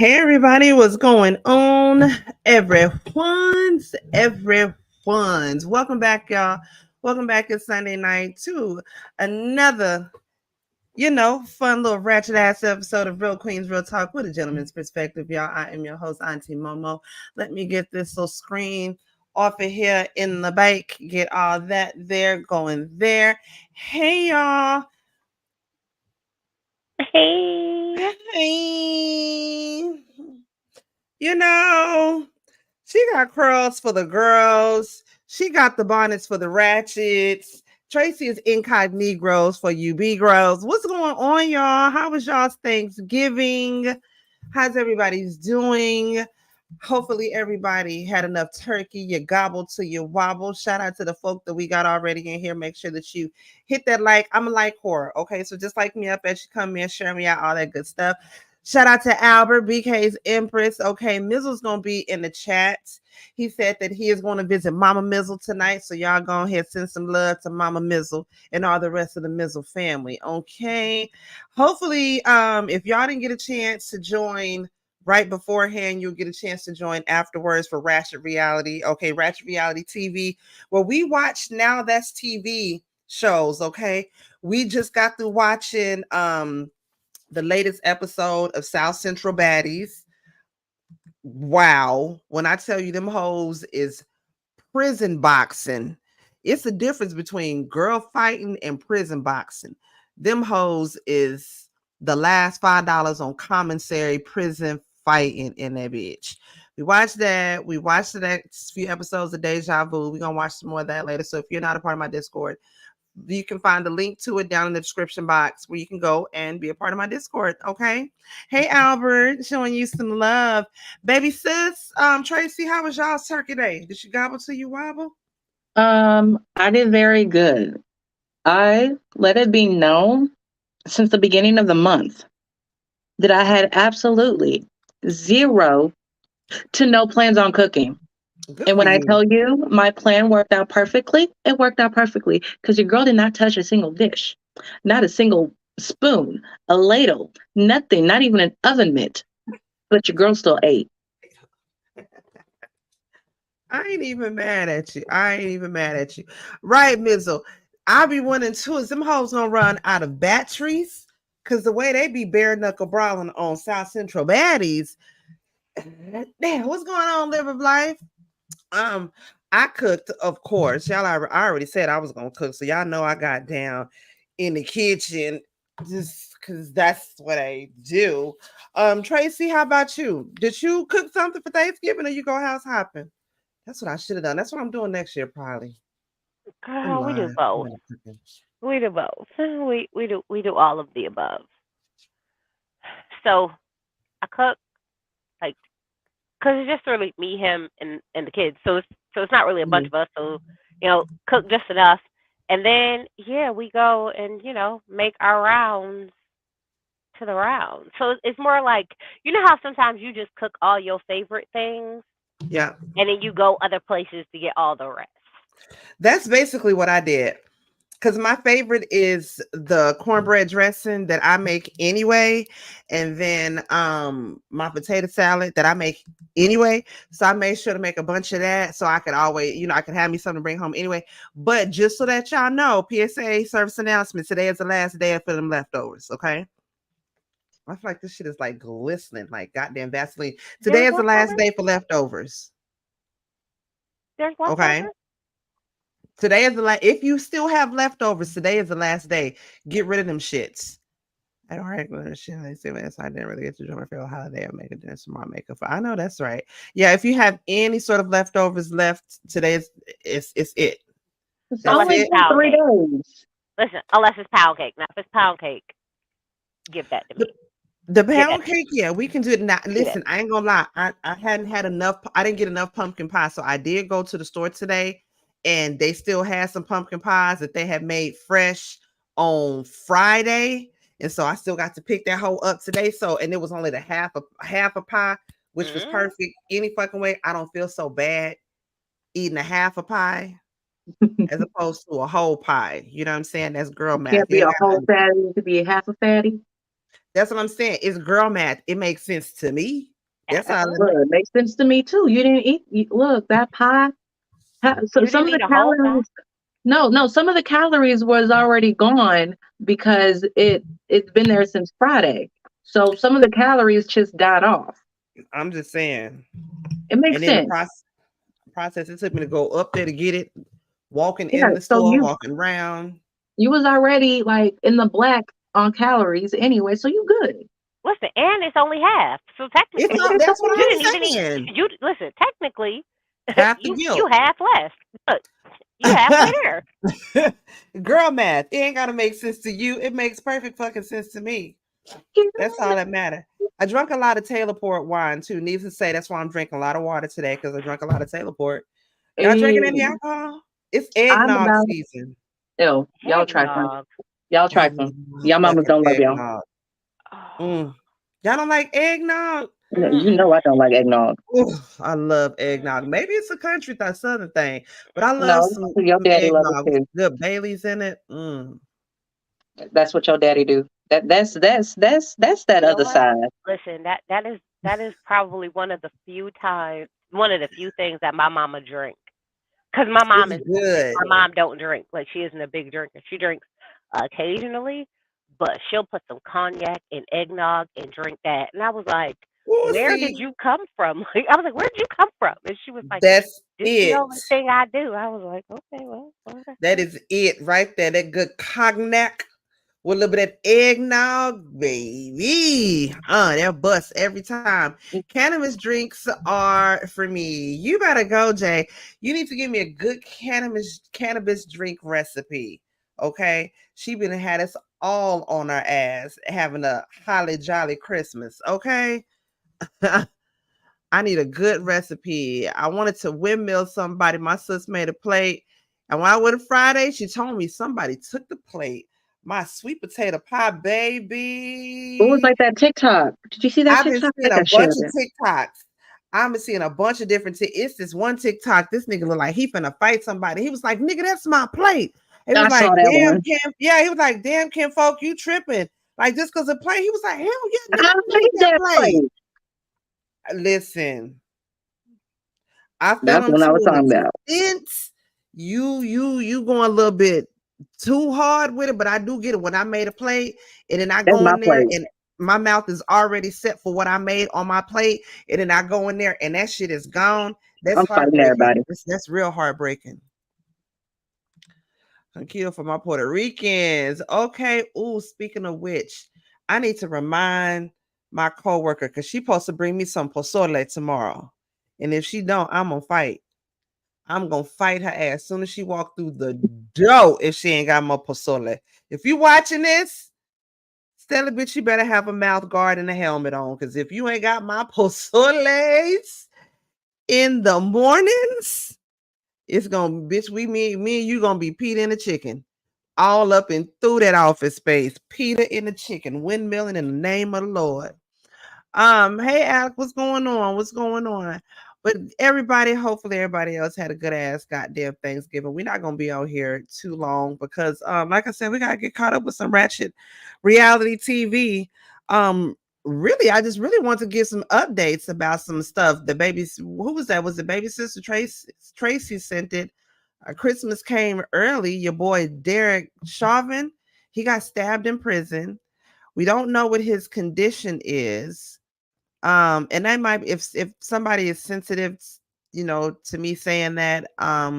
Hey everybody, what's going on? Everyone's. Welcome back, y'all. Welcome back this Sunday night to another, fun little ratchet ass episode of Real Queens Real Talk with a gentleman's perspective, y'all. I am your host, Auntie Momo. Let me get this little screen off of here in the bike. Get all that there going there. Hey y'all. Hey. Hey. You know, she got curls for the girls. She got the bonnets for the ratchets. Tracy is incognegros for you B-girls. What's going on, y'all? How was y'all's Thanksgiving? How's everybody's doing? Hopefully everybody had enough turkey. You gobble till you wobble. Shout out to the folk that we got already in here. Make sure that you hit that like. I'm a like whore. Okay, so just like me up as you come in, share me out, all that good stuff. Shout out to Albert, BK's Empress. Okay, Mizzle's gonna be in the chat. He said that he is going to visit Mama Mizzle tonight. So y'all go ahead, send some love to Mama Mizzle and all the rest of the Mizzle family. Okay. Hopefully, if y'all didn't get a chance to join right beforehand, you'll get a chance to join afterwards for Ratchet Reality. Okay, Ratchet Reality TV, where we watch Now That's TV shows. Okay, we just got through watching the latest episode of South Central Baddies. Wow, when I tell you them hoes is prison boxing. It's the difference between girl fighting and prison boxing. Them hoes is the last $5 on commissary prison fighting in that bitch. We watched that. We watched the next few episodes of Deja Vu. We're gonna watch some more of that later. So if you're not a part of my Discord, you can find the link to it down in the description box where you can go and be a part of my Discord. Okay. Hey Albert, showing you some love. Baby sis, Tracy, how was y'all's turkey day? Did she gobble till you wobble? I did very good. I let it be known since the beginning of the month that I had absolutely zero to no plans on cooking. Good And for when I you. tell you my plan worked out perfectly, it worked out perfectly because your girl did not touch a single dish, not a single spoon, a ladle, nothing, not even an oven mitt. But your girl still ate. I ain't even mad at you. I ain't even mad at you. Right, Mizzle. I'll be 1 and 2. Is them hoes gonna run out of batteries? Cause the way they be bare knuckle brawling on South Central Baddies. Damn, what's going on, Live of Life? Um, I cooked, of course. Y'all, I already said I was gonna cook, so y'all know I got down in the kitchen just because that's what I do. Tracy, how about you? Did you cook something for Thanksgiving or you go house hopping? That's what I should have done. That's what I'm doing next year, probably. I'm Girl, we do lying. I'm both. not cooking. We do both. We do all of the above. So I cook like because it's just really me, him, and the kids. So it's not really a bunch Mhm. of us. So cook just enough, and then yeah, we go and make our rounds to the round. So it's more like how sometimes you just cook all your favorite things, Yeah, and then you go other places to get all the rest. that's basically what I did. Because my favorite is the cornbread dressing that I make anyway, and then my potato salad that I make anyway. So I made sure to make a bunch of that so I could always, I could have me something to bring home anyway. But just so that y'all know, PSA service announcement: today is the last day for them leftovers. Okay. I feel like this shit is like glistening, like goddamn Vaseline. Today There's is the last leftovers. day for leftovers. There's Okay. leftovers. Today is the last. If you still have leftovers, today is the last day. Get rid of them shits. I don't regular shit. I say last I didn't really get to enjoy my favorite holiday. I make a dinner tomorrow. Makeup. I know that's right. Yeah, if you have any sort of leftovers left, today is it's it. It's That's Unless only it's it. been pound three cake. days. Listen, unless it's pound cake. Now, if it's pound cake, give that to The, me. the Give that pound to me. cake, yeah, we can do it now. Give that Listen, to I ain't gonna lie. I hadn't had enough. I didn't get enough pumpkin pie, so I did go to the store today, and they still had some pumpkin pies that they had made fresh on Friday, and so I still got to pick that whole up today. So, and it was only the half a pie, me. which was perfect. Any fucking way, I don't feel so bad eating a half a pie as opposed to a whole pie. You know what I'm saying? That's girl math. Can't You be ain't a got whole nothing. fatty, you could be a half a fatty. That's what I'm saying. It's girl math. It makes sense to me. That's all. Look, it makes sense to me too. You didn't eat. Look, that pie. So You some didn't of the eat a whole pie? calories. No, some of the calories was already gone because it's been there since Friday. So some of the calories just died off. I'm just saying. It makes And then the sense. process, it took me to go up there to get it, walking Yeah. in the So store, walking around. you was already like in the black on calories anyway, so you good. Listen, and it's only half. So It's technically, not, that's what you didn't even I'm eat. saying. You listen. Technically, Half the you guilt. half less. Look, you halfway there. Girl math. It ain't gotta make sense to you. It makes perfect fucking sense to me. That's all that matters. I drank a lot of Taylor Port wine too. Needless to say, that's why I'm drinking a lot of water today because I drank a lot of Taylor Port. Y'all drinking any Hey, alcohol? It's I'm eggnog about season. Y'all trifling. Eggnog. Y'all I trifling. love Y'all mamas fucking don't love y'all. eggnog. Oh, Mm. Y'all don't like eggnog? You know I don't like eggnog. Ooh, I love eggnog. Maybe it's a country southern thing, but I love No, your some daddy love eggnog it with too. good Baileys in it. Mm. That's what your daddy do. That's that you know other what? side. Listen, that is probably one of the few things that my mama drink. Cause It's good. my mom don't drink. Like she isn't a big drinker. She drinks occasionally, but she'll put some cognac in eggnog and drink that. And I was like, Oh, "Where did see, you come from?" Like, I was like, "Where did you come from?" And she was like, that's "This the it. only thing I do." I was like, "Okay, well, okay." That is it right there. That good cognac with a little bit of eggnog, baby. They'll bust every time. Cannabis drinks are for me. You better go, Jay. You need to give me a good cannabis drink recipe. Okay. She been had us all on our ass having a holly jolly Christmas. Okay. I need a good recipe. I wanted to windmill somebody. My sis made a plate. And when I went to Friday, she told me somebody took the plate. My sweet potato pie, It was baby. like that TikTok. Did you see that I've been TikTok? I seeing think a I bunch shared of it. TikToks. I've been seeing a bunch of different it's this one TikTok. This nigga look like he finna fight somebody. He was like, nigga, that's my plate. He was I saw like, that damn, one. Kim. Yeah, he was like, damn, Kim Folk, you tripping. Like, just because of plate. He was like, hell yeah, nigga, I I made made that that plate. play. Listen, I feel That's him what I to was an talking about. extent. You going a little bit too hard with it, but I do get it. When I made a plate and then I That's go my in there plate. and my mouth is already set for what I made on my plate, and then I go in there and that shit is gone. That's I'm fighting heartbreaking. everybody. That's real heartbreaking. Tranquilo for my Puerto Ricans. Okay. Ooh, speaking of which, I need to remind my coworker because she's supposed to bring me some pozole tomorrow. And if she don't, I'm gonna fight. I'm gonna fight her ass as soon as she walk through the door if she ain't got my pozole. If you watching this, Stella bitch, you better have a mouth guard and a helmet on. Cause if you ain't got my pozoles in the mornings, it's gonna bitch, me and you gonna be Peter and the chicken. All up and through that office space. Peter and the chicken, windmilling in the name of the Lord. Hey Alec, what's going on? What's going on? But everybody, hopefully everybody else had a good ass goddamn Thanksgiving. We're not gonna be out here too long because like I said, we gotta get caught up with some ratchet reality TV. Really, I just really want to give some updates about some stuff. The babies, who was that? Was it baby sister Tracy sent it. Christmas came early. Your boy Derek Chauvin, he got stabbed in prison. We don't know what his condition is. And that might, if somebody is sensitive, to me saying that, I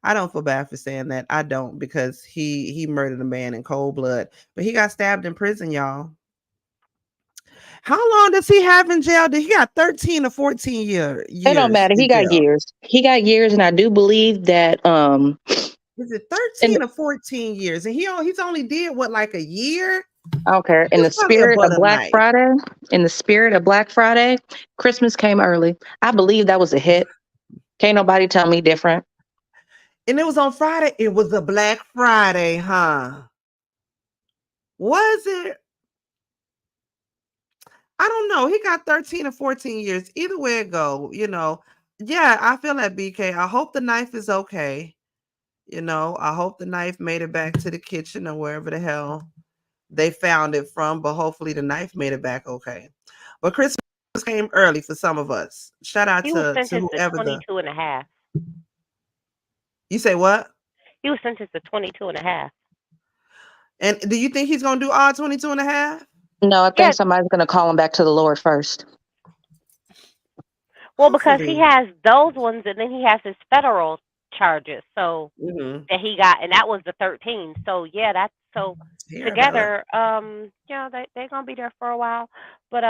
don't feel bad for saying that. I don't, because he murdered a man in cold blood, but he got stabbed in prison, y'all. How long does he have in jail? He got 13 or 14 It don't years matter. in He got jail. years. He got years, and I do believe that Is it in 13 or 14 years? And he's only did what, like a year? I don't care. It In was the probably a spirit of butter Black knife. Friday, Christmas came early. I believe that was a hit. Can't nobody tell me different. And it was on Friday. It was a Black Friday, huh? Was it? I don't know. He got 13 or 14 years. Either way it go, Yeah, I feel that, BK. I hope the knife is okay. I hope the knife made it back to the kitchen or wherever the hell they found it from, but hopefully the knife made it back okay. But Christmas came early for some of us. Shout out He was to sentenced to whoever 22 and a half. You say what? He was sentenced to 22 and a half. And do you think he's going to do all 22 and a half? No, I think somebody's going to call him back to the Lord first. Well, because he has those ones, and then he has his federal charges. So that he got, and that was the 13. So yeah, that's so together. They're gonna be there for a while. But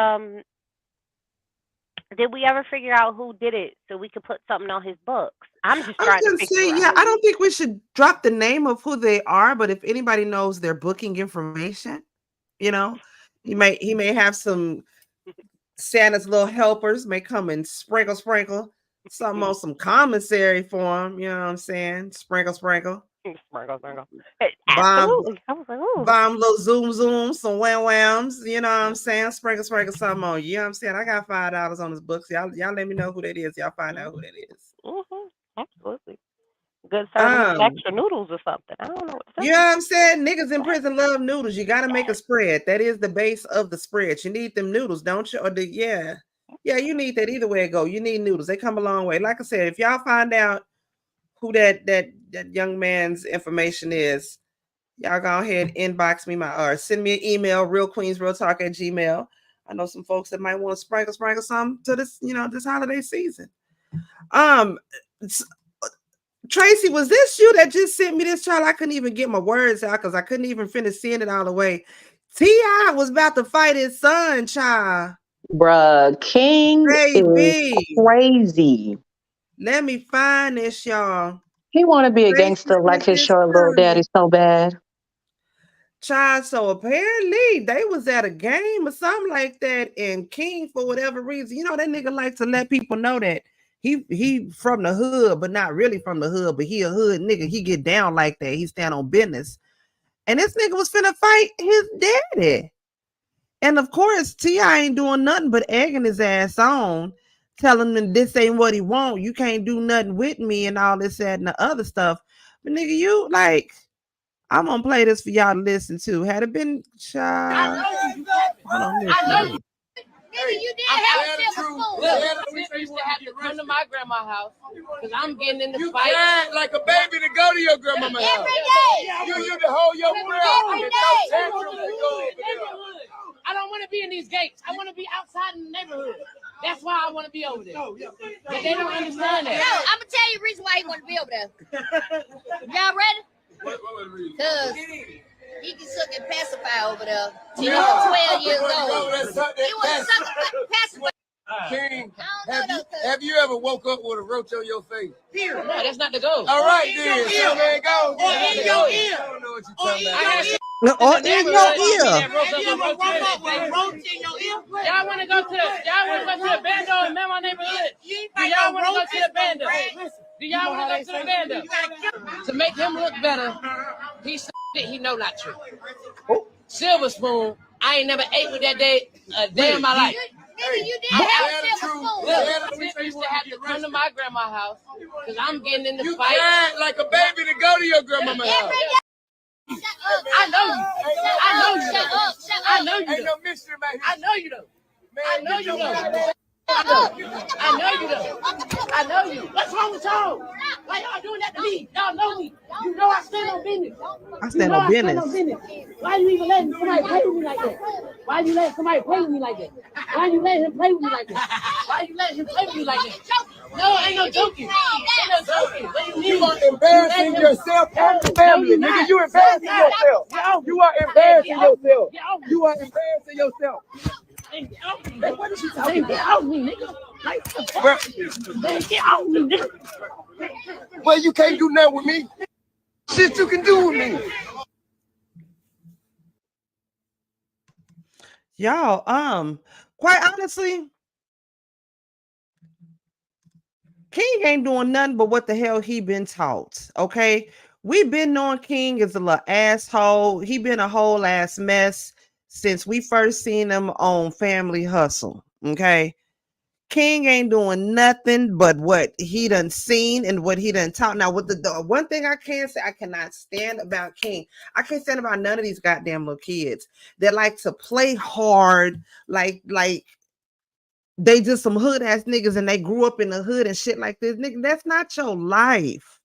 did we ever figure out who did it so we could put something on his books? I'm just trying to figure out. Yeah, I don't think we should drop the name of who they are, but if anybody knows their booking information, he may have some Santa's little helpers may come and sprinkle something on some commissary for him. You know what I'm saying? Sprinkle. Sprinkle. Absolutely. I was like, ooh. Bomb, little zoom, some whams. You know what I'm saying? Sprinkle something on. You know what I'm saying? I got $5 on this books. Y'all let me know who that is. Y'all find out who that is. Absolutely. Good service with extra noodles or something. I don't know what to say. You know what I'm saying? Niggas in prison love noodles. You got to make a spread. That is the base of the spread. You need them noodles, don't you? Or yeah, you need that either way it go. You need noodles. They come a long way. Like I said, if y'all find out who that young man's information is, y'all go ahead and inbox me or send me an email, realqueensrealtalk@gmail.com. I know some folks that might want to sprinkle something to this, this holiday season. Tracy, was this you that just sent me this, child? I couldn't even get my words out because I couldn't even finish seeing it all the way. T.I. was about to fight his son, child. Bruh, King is crazy. Let me find this, y'all. He want to be a gangster like his short little daddy so bad. Child, so apparently they was at a game or something like that, and King, for whatever reason, that nigga like to let people know that he from the hood, but not really from the hood, but he a hood nigga. He get down like that. He stand on business. And this nigga was finna fight his daddy. And of course, T.I. ain't doing nothing but egging his ass on, telling him this ain't what he want. You can't do nothing with me and all this, that, and the other stuff. But nigga, I'm gonna play this for y'all to listen to. Had it been child. I know you. Nigga, you did have a silver spoon. You used to have to come to my grandma's house because I'm getting in the fight. You act like a baby to go to your grandma's house. Every day. You to hold your breath. Every day. I don't want to be in these gates. I want to be outside in the neighborhood. That's why I want to be over there. But they don't understand that. No, I'm going to tell you the reason why you want to be over there. Y'all ready? Because he can suck and pacify over there till he was 12 years old. He was sucking pacify. King, have you ever woke up with a roach on your face? No, that's not the goal. All right, then. So there it goes. Or in your ear. I don't know what you're talking about. Or in your ear. Have you ever woke up with a roach in your ear? Y'all want to go to the bando and man my neighborhood? Do y'all want to go to the bando? Do y'all want to go to the bando? To make him look better, he said he know not to. Silver spoon, I ain't never ate with that day a day in my life. Nigga, you did have a silver spoon. I used to have to come to my grandma's house because I'm getting in the fight. You act like a baby to go to your grandma's house. I know you. I know you. Shut up. I know you. Ain't no mystery about here. I know you though. I know you though. I know you though. I know you. What's wrong with y'all? Why y'all doing that to me? Y'all know me. You know I stand on business. I stand on business. Why you even letting somebody play with me like that? Why you letting somebody play with me like that? Why you letting him play with me like that? Why you letting him play with me like that? No, ain't no joking. Ain't no joking. What do you mean? You are embarrassing yourself and the family, nigga. You embarrassing yourself. You are embarrassing yourself. You are embarrassing yourself. What is she talking about? Get out of me, nigga. Get out of me, nigga. Well, you can't do nothing with me. Shit you can do with me. Y'all, quite honestly, King ain't doing nothing but what the hell he been taught. Okay, we've been knowing King is a little asshole. He been a whole ass mess since we first seen him on Family Hustle. Okay, King ain't doing nothing but what he done seen and what he done taught. Now, with the one thing I can say, I cannot stand about King. I can't stand about none of these goddamn little kids that like to play hard, like they just some hood ass niggas and they grew up in the hood and shit like this. Nigga, that's not your life.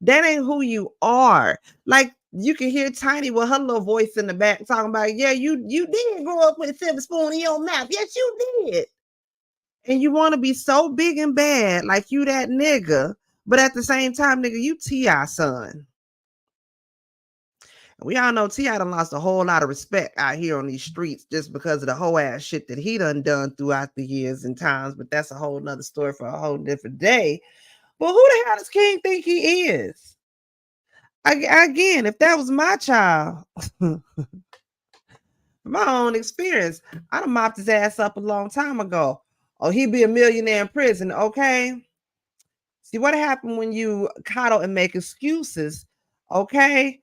That ain't who you are. Like, you can hear Tiny with her little voice in the back talking about, yeah, you did grow up with a silver spoon in your mouth. Yes, you did. And you want to be so big and bad, like you that nigga, but at the same time, nigga, you T.I. son. We all know T.I. done lost a whole lot of respect out here on these streets just because of the whole ass shit that he done throughout the years and times. But that's a whole nother story for a whole different day. But who the hell does King think he is? Again, if that was my child, my own experience, I'd have mopped his ass up a long time ago. Oh, he'd be a millionaire in prison, okay? See what happened when you coddle and make excuses, okay?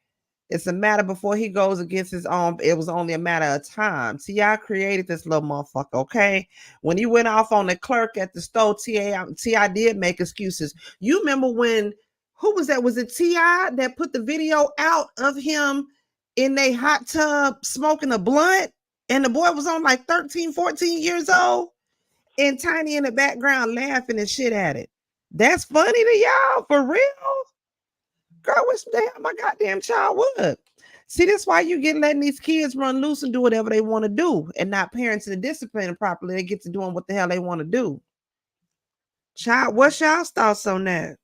It's a matter before he goes against his own. It was only a matter of time. T.I. created this little motherfucker, okay? When he went off on the clerk at the store, T.I. did make excuses. You remember when, who was that? Was it T.I. that put the video out of him in a hot tub smoking a blunt? And the boy was on like 13, 14 years old? And Tiny in the background laughing and shit at it. That's funny to y'all, for real? Girl, wish the hell my goddamn child would. See, that's why you get letting these kids run loose and do whatever they want to do, and not parents and disciplining properly. They get to doing what the hell they want to do. Child, what's y'all's thoughts on that?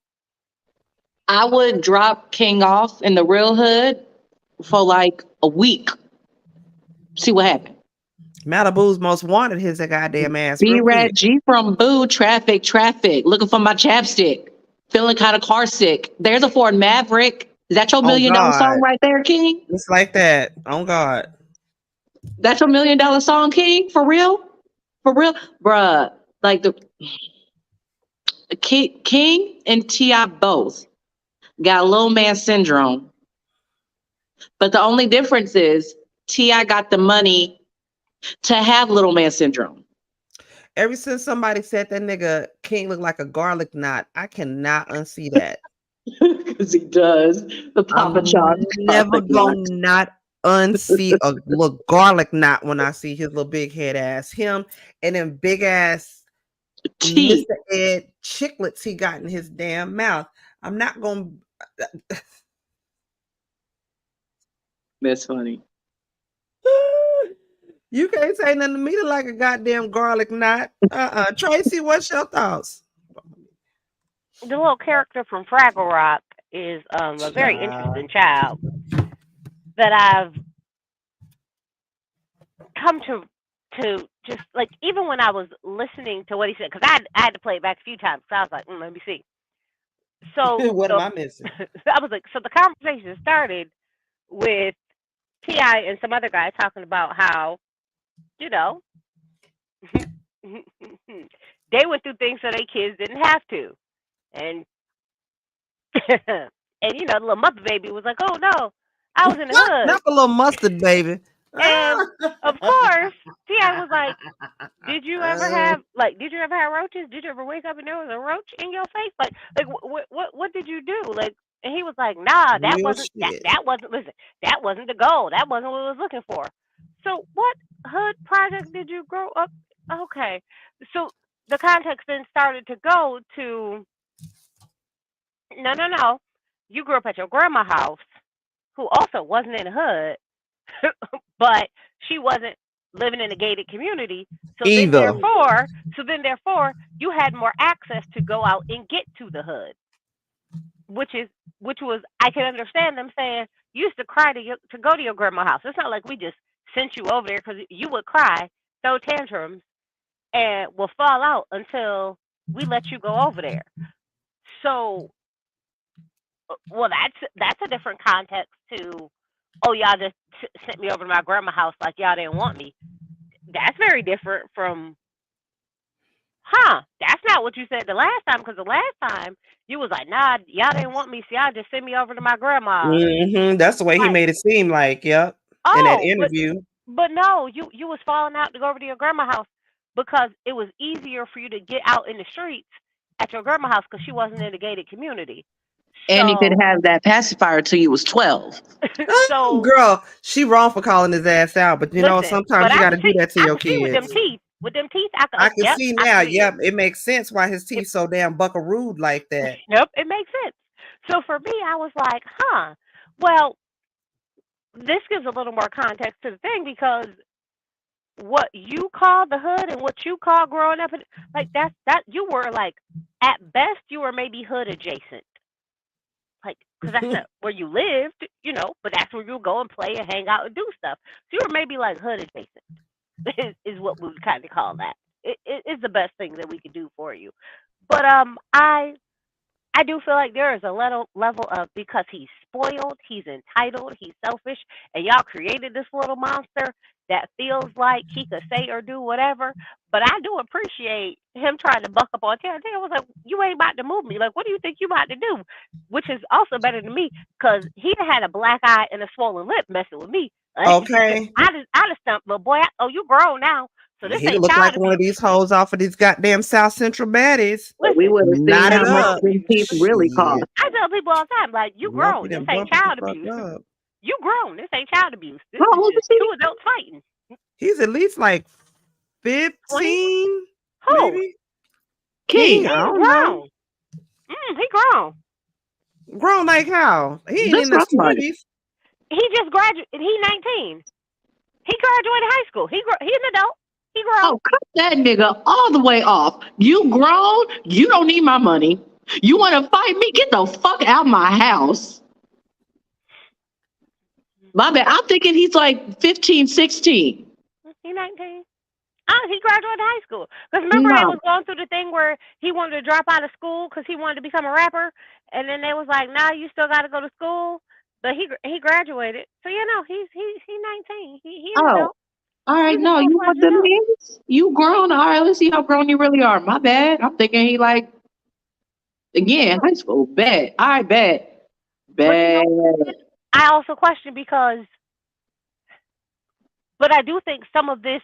I would drop King off in the real hood for like a week. See what happened. Malibu's most wanted his goddamn ass. B-Rat G from Boo, traffic, looking for my chapstick. Feeling kind of car sick. There's a Ford Maverick. Is that your $1 million song right there, King? It's like that. Oh God. That's your $1 million song, King? For real? For real? Bruh. Like the King and T.I. both got little man syndrome. But the only difference is T.I. got the money to have little man syndrome. Ever since somebody said that nigga King look like a garlic knot, I cannot unsee that. Because he does. The Papa John. Never gonna not unsee a little garlic knot when I see his little big head ass. Him and them big ass Mr. Ed chiclets he got in his damn mouth. I'm not gonna. That's funny. You can't say nothing to me to like a goddamn garlic knot. Tracy, what's your thoughts? The little character from Fraggle Rock is a very interesting child that I've come to just like, even when I was listening to what he said, because I had to play it back a few times, so I was like, let me see. So what am I missing? I was like, so the conversation started with T.I. and some other guy talking about how, you know, they went through things so their kids didn't have to. And and you know, the little mother baby was like, oh no, I was in the hood. Not the little mustard baby. And of course, T.I. was like, did you ever have roaches? Did you ever wake up and there was a roach in your face? Like what did you do? Like, and he was like, nah, that wasn't the goal. That wasn't what I was looking for. So what hood project did you grow up? Okay. So the context then started to go to, no. You grew up at your grandma's house, who also wasn't in the hood, but she wasn't living in a gated community. So then therefore, you had more access to go out and get to the hood. Which was, I can understand them saying, you used to cry to go to your grandma's house. It's not like we just sent you over there, because you would cry, throw tantrums, and will fall out until we let you go over there. So, well, that's a different context to, oh, y'all just sent me over to my grandma's house like y'all didn't want me. That's very different from, that's not what you said the last time, because the last time you was like, nah, y'all didn't want me, so y'all just send me over to my grandma. Mm-hmm. That's the way he made it seem like, yep, in that interview. But no, you was falling out to go over to your grandma's house because it was easier for you to get out in the streets at your grandma's house because she wasn't in a gated community. And you could have that pacifier till you was 12. So, girl, she wrong for calling his ass out, but you know, sometimes you got to do that to your kids. With them teeth, with them teeth. I can Yep, see I now. see it. Yep, it makes sense why his teeth so damn buckarooed like that. Yep, it makes sense. So for me, I was like, huh. Well, this gives a little more context to the thing because what you call the hood and what you call growing up, like that you were like at best you were maybe hood adjacent, like because that's not where you lived, but that's where you go and play and hang out and do stuff. So you were maybe like hood adjacent is what we would kind of call that. It is the best thing that we could do for you. But I do feel like there is a level of because he's spoiled, he's entitled, he's selfish, and y'all created this little monster that feels like he could say or do whatever. But I do appreciate him trying to buck up on Taylor. Taylor was like, "You ain't about to move me. Like, what do you think you about to do?" Which is also better than me because he had a black eye and a swollen lip messing with me. Okay. I just stumped, but boy, you grown now, so this He ain't look child like one of abuse. these hoes off of these goddamn South Central baddies. But we Listen, would have seen Knotted how much up. them teeth really cost. Shit. I tell people all the time, like, you Lumpy grown. This them ain't bumpers the child fuck abuse. up. You grown. This ain't child abuse. This How is old just is he? two adults fighting. He's at least like 20? 15, Who? maybe. King. I He's don't know. grown. He grown. Grown like how? He ain't That's in what his I'm like. 20s. He just graduated. He 19. He graduated high school. He's an adult. He grown. Oh, cut that nigga all the way off. You grown. You don't need my money. You want to fight me? Get the fuck out my house. My bad. I'm thinking he's like 15, 16. He 19. He graduated high school. Because remember, they No. was going through the thing where he wanted to drop out of school because he wanted to become a rapper, and then they was like, "Nah, you still got to go to school." But he graduated, so he's 19. He an Oh, adult. all right. He's a No, full you fledged want them adult. niggas? You grown. All right, let's see how grown you really are. My bad. I'm thinking he like, again, high school. Bad. I bet. But Bad. I also question because, but I do think some of this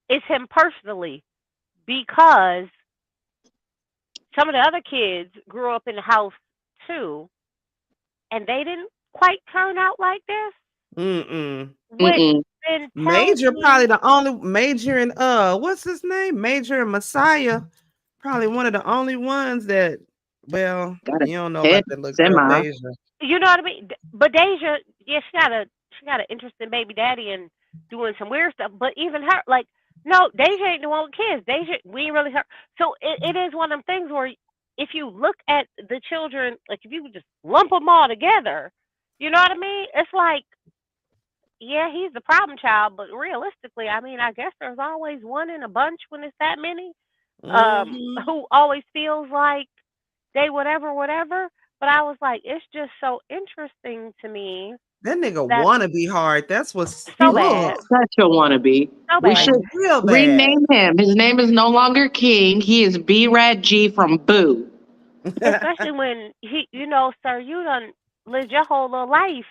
is him personally because some of the other kids grew up in the house too, and they didn't quite turn out like this. Mm-mm. Which then tells Major me, probably the only Major and what's his name? Major and Messiah. Probably one of the only ones that Got a you don't know head about that little girl, semi. Deja. you know what I mean. But Deja, yeah, she got an interesting baby daddy and doing some weird stuff. But even her, like, no, Deja ain't the one with kids. Deja, we ain't really her. So it is one of them things where if you look at the children, like if you would just lump them all together, you know what I mean? It's like, yeah, he's the problem child, but realistically, I mean, I guess there's always one in a bunch when it's that many, Mm-hmm. who always feels like they whatever. But I was like, it's just so interesting to me That nigga that wanna be hard. That's what's so He's bad, such a wannabe. so We like bad. should real bad. rename him. His name is no longer King. He is B Rad G from Boo. Especially when sir, you done lived your whole little life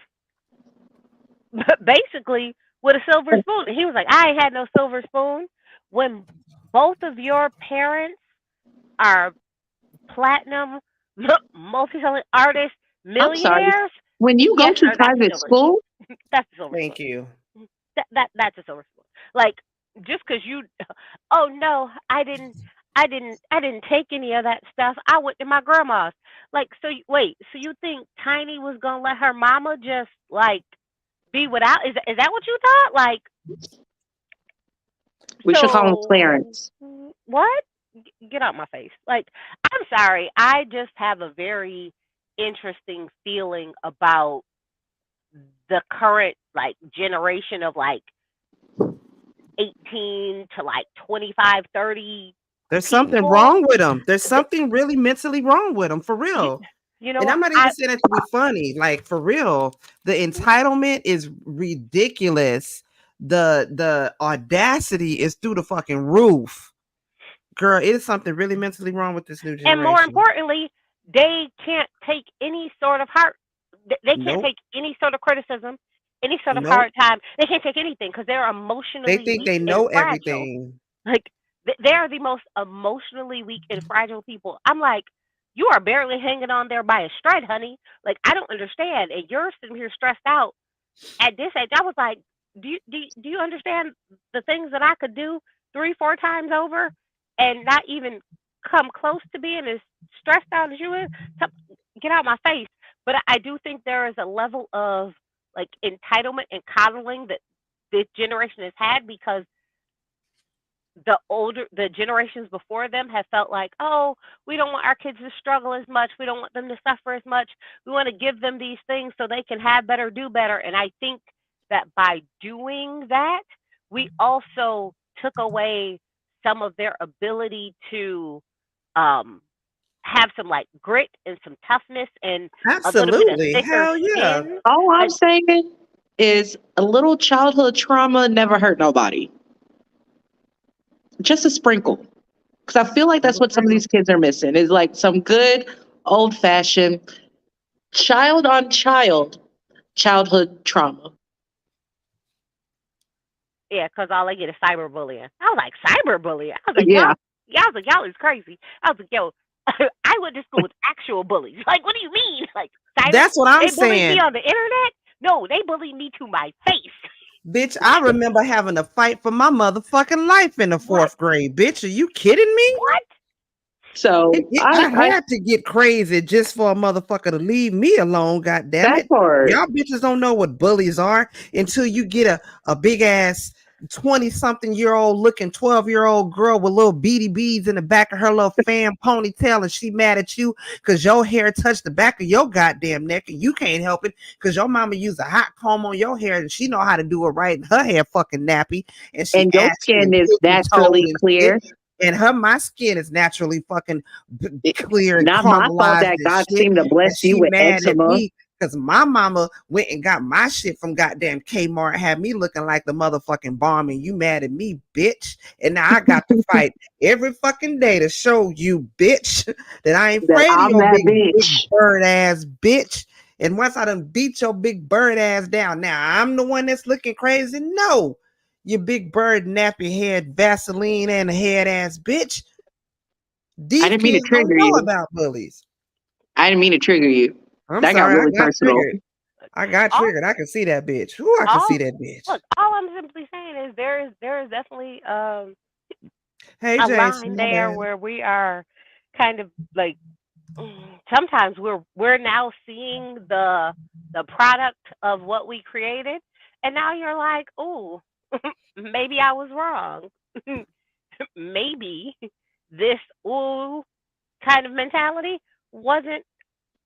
basically with a silver spoon. He was like, I ain't had no silver spoon. When both of your parents are platinum, multi-selling artists, I'm sorry. millionaires. When you go Yes, to sir, that's a private silver school, spoon. That's a silver Thank spoon. you. That's a silver spoon. Like just because you, oh no, I didn't take any of that stuff. I went to my grandma's. Like wait, so you think Tiny was gonna let her mama just like be without? Is that what you thought? Like we should call him so Clarence. what? Get out my face. Like, I'm sorry. I just have a very interesting feeling about the current like generation of like 18 to like 25, 30 There's something people. wrong with him. There's something really mentally wrong with him, for You, real. you know And what? I'm not even saying that to be funny. Like for real, the entitlement is ridiculous. The audacity is through the fucking roof. Girl, it is something really mentally wrong with this new And more generation. importantly, they can't take any sort of hard. They can't Nope. take any sort of criticism, any sort of Nope. hard time. They can't take anything because they're They emotionally think weak they and know fragile. everything. Like they are the most emotionally weak and fragile people. I'm like, you are barely hanging on there by a stride, honey. Like I don't understand, and you're sitting here stressed out at this age. I was like, do you understand the things that I could do 3-4 times over and not even come close to being as stressed out as you is, get out my face. But I do think there is a level of like entitlement and coddling that this generation has had because the generations before them have felt like, oh, we don't want our kids to struggle as much. We don't want them to suffer as much. We want to give them these things so they can have better, do better. And I think that by doing that, we also took away some of their ability to have some like grit and some toughness and a little bit of Absolutely. thicker Hell yeah. skin. All I'm saying is a little childhood trauma never hurt nobody. Just a sprinkle. Because I feel like that's what some of these kids are missing is like some good old fashioned child on child childhood trauma. Yeah, because all I get is cyberbullying. I was like, cyberbullying? I was like, Yeah. y'all is crazy. I was like, yo, I went to school with actual bullies. Like, what do you mean? Like, That's what I'm they bullied saying. me on the internet? No, they bullied me to my face. Bitch, I remember having to fight for my motherfucking life in the fourth grade. Bitch, are you kidding me? What? So I had to get crazy just for a motherfucker to leave me alone, goddamn that it. part. Y'all bitches don't know what bullies are until you get a big ass 20-something-year-old looking 12-year-old girl with little beady beads in the back of her little fan ponytail and she mad at you because your hair touched the back of your goddamn neck and you can't help it because your mama used a hot comb on your hair and she know how to do it right and her hair fucking nappy and she And your skin is naturally clear. and my skin is naturally fucking clear and Not my fault caramelized that and God shit. seemed to bless And you she with mad eczema. at me because my mama went and got my shit from goddamn Kmart, had me looking like the motherfucking bomb, and you mad at me, bitch. And now I got to fight every fucking day to show you, bitch, that I ain't afraid of your big bird ass bitch. And once I done beat your big bird ass down, now I'm the one that's looking crazy. No, you big bird nappy head Vaseline and a head ass bitch. These I didn't mean to kids don't trigger know you. about bullies. I didn't mean to trigger you. I'm that sorry, got really personal. triggered. I got triggered. I can see that bitch. Ooh, I can see that bitch. Look, all I'm simply saying is there is definitely hey, a Jason, line there where we are kind of like sometimes we're now seeing the product of what we created, and now you're like, oh, maybe I was wrong. Maybe this ooh kind of mentality wasn't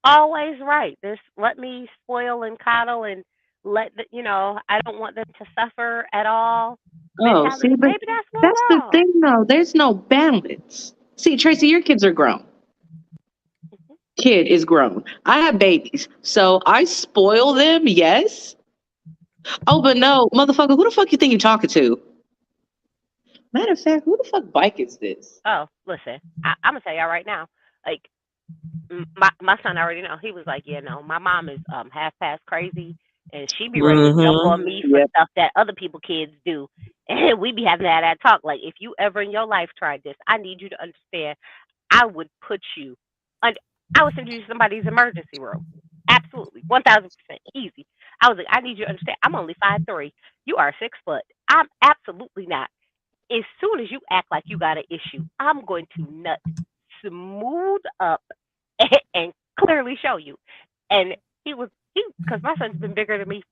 always right. This let me spoil and coddle and I don't want them to suffer at all. Oh, see, but maybe that's the wrong. thing though. There's no balance. See, Tracy, your kids are grown. Kid is grown. I have babies, so I spoil them. Yes. Oh, but no, motherfucker, who the fuck you think you're talking to? Matter of fact, who the fuck bike is this? Oh, listen, I'm gonna tell y'all right now. Like, my son already know. He was like, yeah, no, my mom is half past crazy, and she be ready to jump on me for stuff that other people kids do, and we be having that talk. Like, if you ever in your life tried this, I need you to understand. I would put you, I would send you to somebody's emergency room. Absolutely, 1,000% easy. I was like, I need you to understand. I'm only 5'3". You are 6 foot. I'm absolutely not. As soon as you act like you got an issue, I'm going to nut smooth up and clearly show you. And because my son's been bigger than me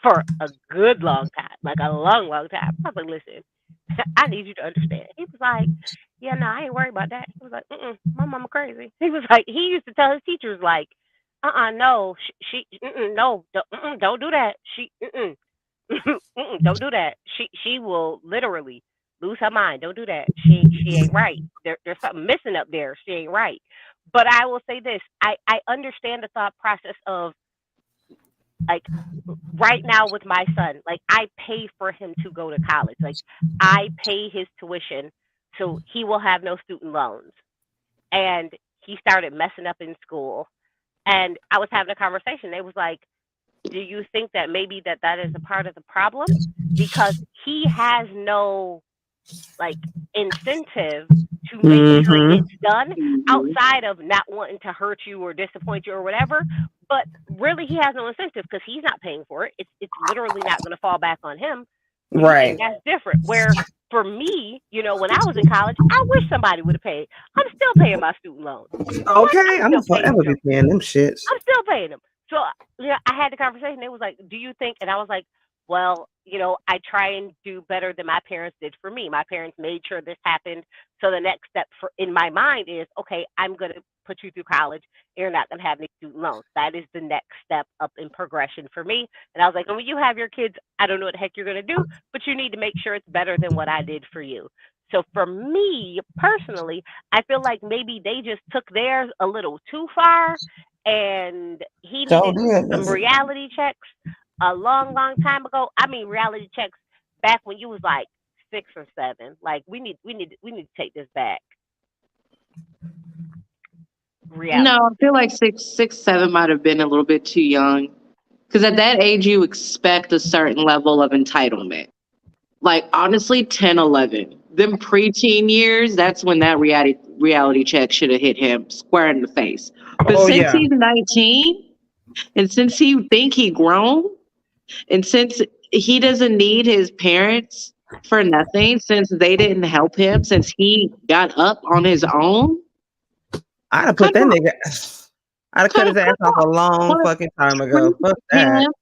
for a good long time, like a long, long time. I was like, listen, I need you to understand. He was like, yeah, no, I ain't worried about that. He was like, my mama crazy. He was like, he used to tell his teachers like, no, she no, don't do that. Don't do that. She will literally lose her mind. Don't do that. She ain't right. There's something missing up there. She ain't right. But I will say this. I understand the thought process of like right now with my son, like I pay for him to go to college. Like I pay his tuition so he will have no student loans. And he started messing up in school. And I was having a conversation. They was like, do you think that maybe that is a part of the problem? Because he has no like incentive to make sure it gets done outside of not wanting to hurt you or disappoint you or whatever. But really, he has no incentive because he's not paying for it. It's literally not going to fall back on him. Right. And that's different. Where for me, you know, when I was in college, I wish somebody would have paid. I'm still paying my student loans. What? Okay, I'm I'm still paying forever be them. paying them shits. I'm still paying them. So yeah, I had the conversation. It was like, "Do you think?" And I was like, "Well, you know, I try and do better than my parents did for me. My parents made sure this happened. So the next step for in my mind is, okay, I'm going to put you through college. You're not going to have any student loans. That is the next step up in progression for me." And I was like, "And when you have your kids, I don't know what the heck you're going to do, but you need to make sure it's better than what I did for you." So for me personally, I feel like maybe they just took theirs a little too far, and he So needed some yeah, reality checks a long, long time ago. I mean, reality checks back when you was like 6 or 7. Like we need to take this back. No, Reality I feel check. like 7 might have been a little bit too young. Because at that age, you expect a certain level of entitlement. Like, honestly, 10, 11. Them preteen years, that's when that reality check should have hit him square in the face. But oh since yeah. he's 19, and since he think he grown, and since he doesn't need his parents for nothing, since they didn't help him, since he got up on his own, I'd have cut put him that off. nigga. I'd have cut his ass Cut him off off. a long But fucking time treat ago. Fuck that. him,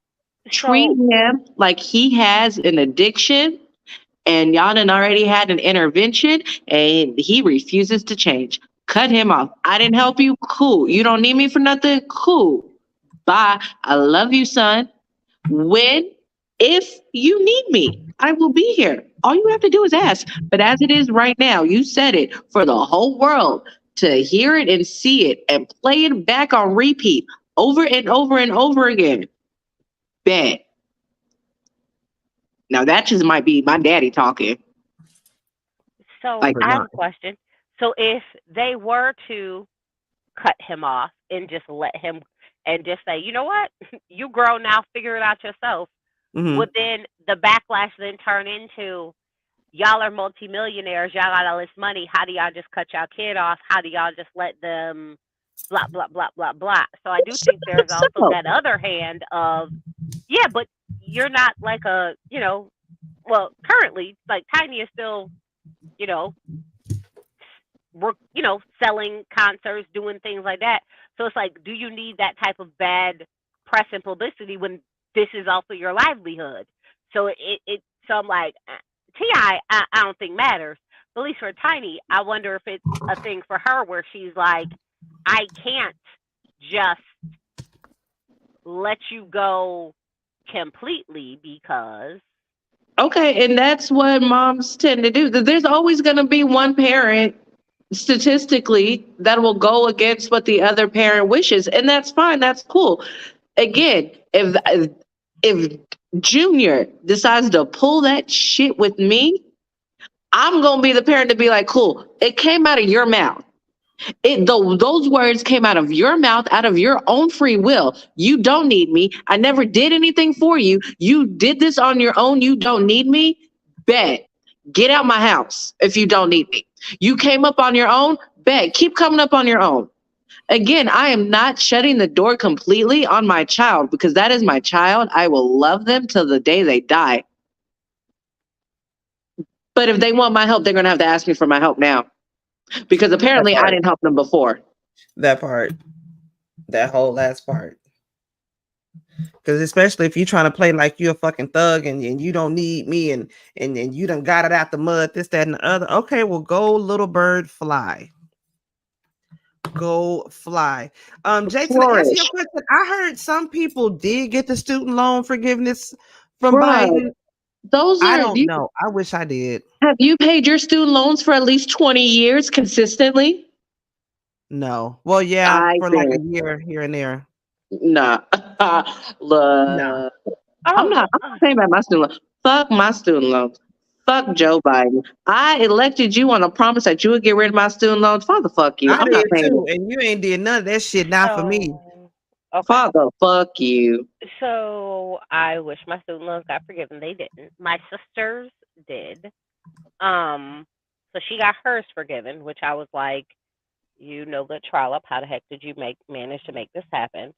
treat So him like he has an addiction, and y'all done already had an intervention, and he refuses to change. Cut him off. I didn't help you. Cool. You don't need me for nothing. Cool. Bye. I love you, son. When, if you need me, I will be here. All you have to do is ask. But as it is right now, you said it for the whole world to hear it and see it and play it back on repeat over and over and over again. Bet. Now that just might be my daddy talking. so Like, But I no. have a question. So if they were to cut him off and just let him and just say, you know what, you grow now, figure it out yourself, Mm-hmm. would then the backlash then turn into y'all are multimillionaires, y'all got all this money, how do y'all just cut y'all kid off? How do y'all just let them blah blah blah blah blah? So I do think there's also so, that other hand of, yeah, but you're not like a, you know, well, currently like Tiny is still, you know, work, you know, selling concerts, doing things like that. So it's like, do you need that type of bad press and publicity when this is also your livelihood? So so I'm like, I don't think matters. But at least for Tiny, I wonder if it's a thing for her where she's like, I can't just let you go completely because okay, and that's what moms tend to do. There's always going to be one parent statistically that will go against what the other parent wishes, and that's fine. That's cool. Again, if Junior decides to pull that shit with me, I'm gonna be the parent to be like, cool. It came out of your mouth. Those words came out of your mouth, out of your own free will. You don't need me. I never did anything for you. You did this on your own. You don't need me. Bet. Get out my house if you don't need me. You came up on your own. Bet. Keep coming up on your own. Again, I am not shutting the door completely on my child because that is my child. I will love them till the day they die. But if they want my help, they're going to have to ask me for my help now because That apparently I part. didn't help them before. That part. That whole last part. Because especially if you're trying to play like you're a fucking thug and you don't need me and you done got it out the mud, this, that, and the other. Okay, well, go little bird fly. Go fly. Jason, to answer your Flourish. question, I heard some people did get the student loan forgiveness from Bruh, Biden. those I are don't you. know. I wish I did. Have you paid your student loans for at least 20 years consistently? No. Well, yeah, I for like a did. year here and there. Nah. No. Look, I'm oh, not. I'm not paying back my student loans. Fuck my student loans. Fuck Joe Biden. I elected you on a promise that you would get rid of my student loans. Father, fuck you. I I'm not did paying too, it. and you ain't did none of that shit. Not for me. so okay. Father, fuck you. So I wish my student loans got forgiven. They didn't. My sisters did. Um, so she got hers forgiven, which I was like, You no good trollop. How the heck did you manage to make this happen?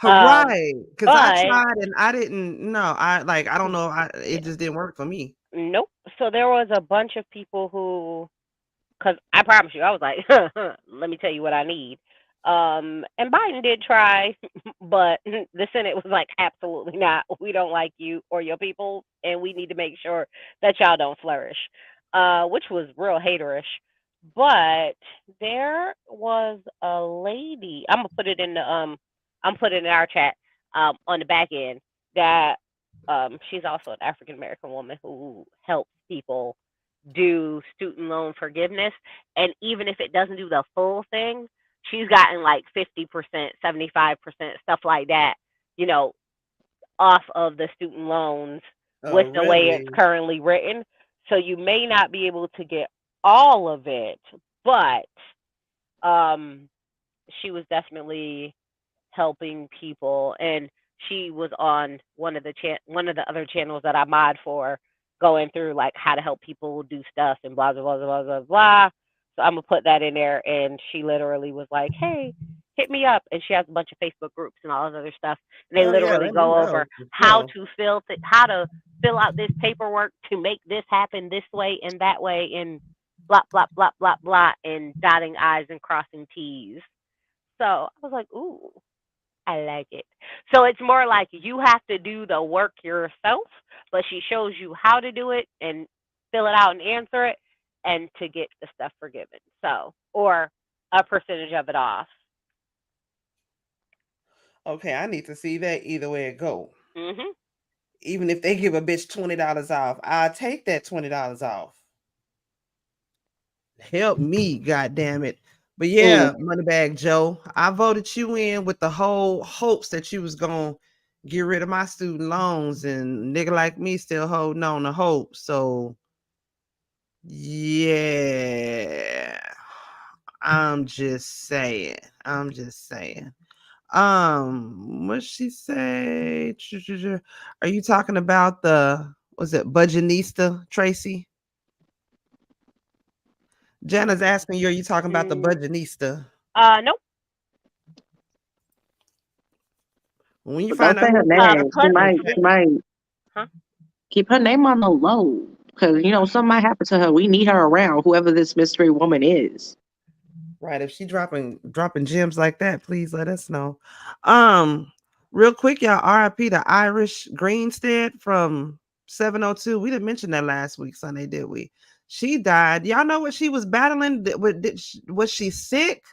Right, because I But tried and I didn't. No, I don't know. It just didn't work for me. nope. So there was a bunch of people who, because I promise you, I was like, let me tell you what I need. And Biden did try, but the Senate was like, absolutely not. We don't like you or your people, and we need to make sure that y'all don't flourish, which was real haterish. But there was a lady. I'm putting it in our chat on the back end that she's also an African American woman who helps people do student loan forgiveness. And even if it doesn't do the full thing, she's gotten like 50%, 75%, stuff like that, you know, off of the student loans Oh, with the way it's really? currently written. So you may not be able to get all of it, but um, she was definitely helping people, and she was on one of the other channels that I mod for, going through like how to help people do stuff and blah blah blah blah blah blah. So I'm gonna put that in there, and she literally was like, "Hey, hit me up," and she has a bunch of Facebook groups and all this other stuff, and they Oh yeah, literally let me go know. over For sure. how to fill out this paperwork to make this happen this way and that way and blah blah blah blah blah, and dotting I's and crossing T's. So I was like, "Ooh, I like it." So it's more like you have to do the work yourself, but she shows you how to do it and fill it out and answer it and to get the stuff forgiven. So, or a percentage of it off. Okay, I need to see that either way it go. Mhm. Even if they give a bitch $20 off, I'll take that $20 off. Help me, god damn it. But yeah, Mm. Moneybag Joe, I voted you in with the whole hopes that you was gonna get rid of my student loans, and nigga like me still holding on to hope. So yeah, I'm just saying. I'm just saying. What she say? Are you talking about was it Budgetnista, Tracy? Jana's asking you, are you talking about the Mm, Budgetnista? nope. When you Don't find out say who her it is, The name. I'm She gonna might, check. she might huh? keep her name on the low. Because, something might happen to her. We need her around, whoever this mystery woman is. Right, if she dropping gems like that, please let us know. Um, Real quick, y'all, RIP to Irish Greenstead from 702. We didn't mention that last week, Sunday, did we? She died. Y'all know what she was battling? Was she sick?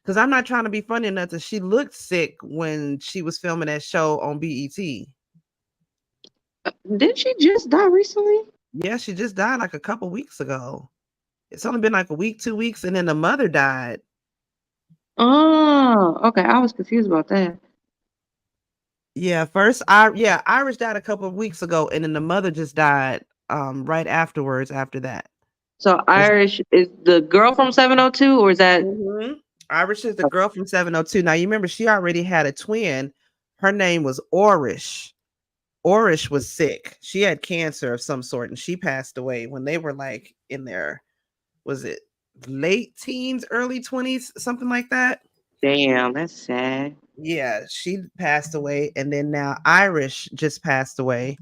Because I'm not trying to be funny enough that she looked sick when she was filming that show on BET. Didn't she just die recently? Yeah, she just died like a couple weeks ago. It's only been like a week, 2 weeks, and then the mother died. Oh, okay. I was confused about that. Yeah, Irish died a couple of weeks ago, and then the mother just died right afterwards after that. So Irish is the girl from 702, or is that Mm-hmm. Irish is the girl from 702. Now you remember she already had a twin. Her name was Orish. Orish was sick. She had cancer of some sort, and she passed away when they were like in their, was it late teens, early 20s, something like that? damn, that's sad. Yeah, she passed away, and then now Irish just passed away,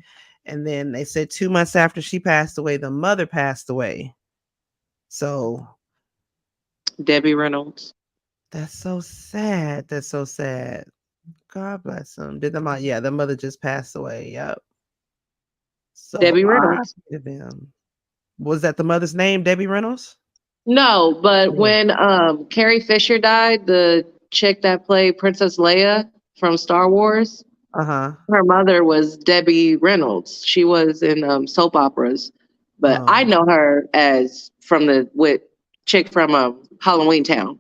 and then they said 2 months after she passed away, the mother passed away. So Debbie Reynolds. that's so sad. That's so sad. God bless them. Did the mom? Yeah, the mother just passed away. Yep. So Debbie Reynolds. R.I.P. to them. Was that the mother's name, Debbie Reynolds? No, but No. when Carrie Fisher died, the chick that played Princess Leia from Star Wars, Uh huh. her mother was Debbie Reynolds. She was in soap operas, but I Oh, know her as from the with chick from Halloween Town,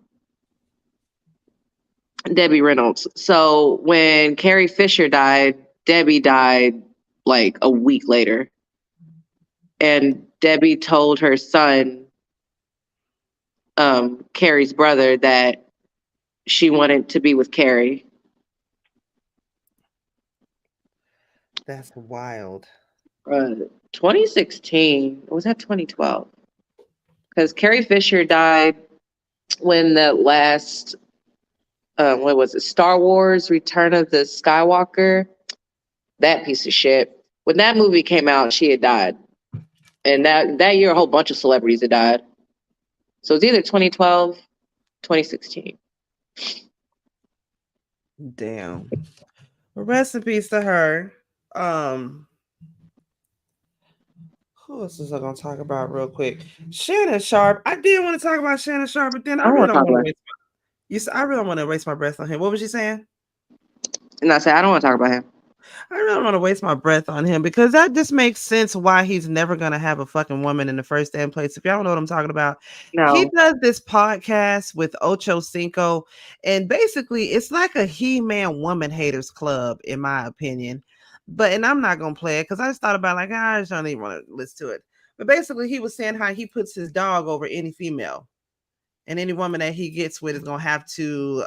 Debbie Reynolds. So when Carrie Fisher died, Debbie died like a week later, and Debbie told her son, Carrie's brother, that she wanted to be with Carrie. that's wild. 2016, or was that 2012? Because Carrie Fisher died when the last, what was it, Star Wars Return of the Skywalker, that piece of shit. When that movie came out, she had died. And that year, a whole bunch of celebrities had died. So it's either 2012, 2016. Damn. Well, rest in peace to her. Who else is I gonna talk about real quick? Shannon Sharp. I did want to talk about Shannon Sharp, but then I really don't want to waste. I really don't want to waste my breath on him. What was you saying? And I said I don't want to talk about him. I really don't want to waste my breath on him because that just makes sense why he's never gonna have a fucking woman in the first damn place. If y'all don't know what I'm talking about, he does this podcast with Ocho Cinco, and basically it's like a he-man woman haters club, in my opinion. And I'm not gonna play it because I just thought about I just don't even want to listen to it. But basically, he was saying how he puts his dog over any female, and any woman that he gets with is gonna have to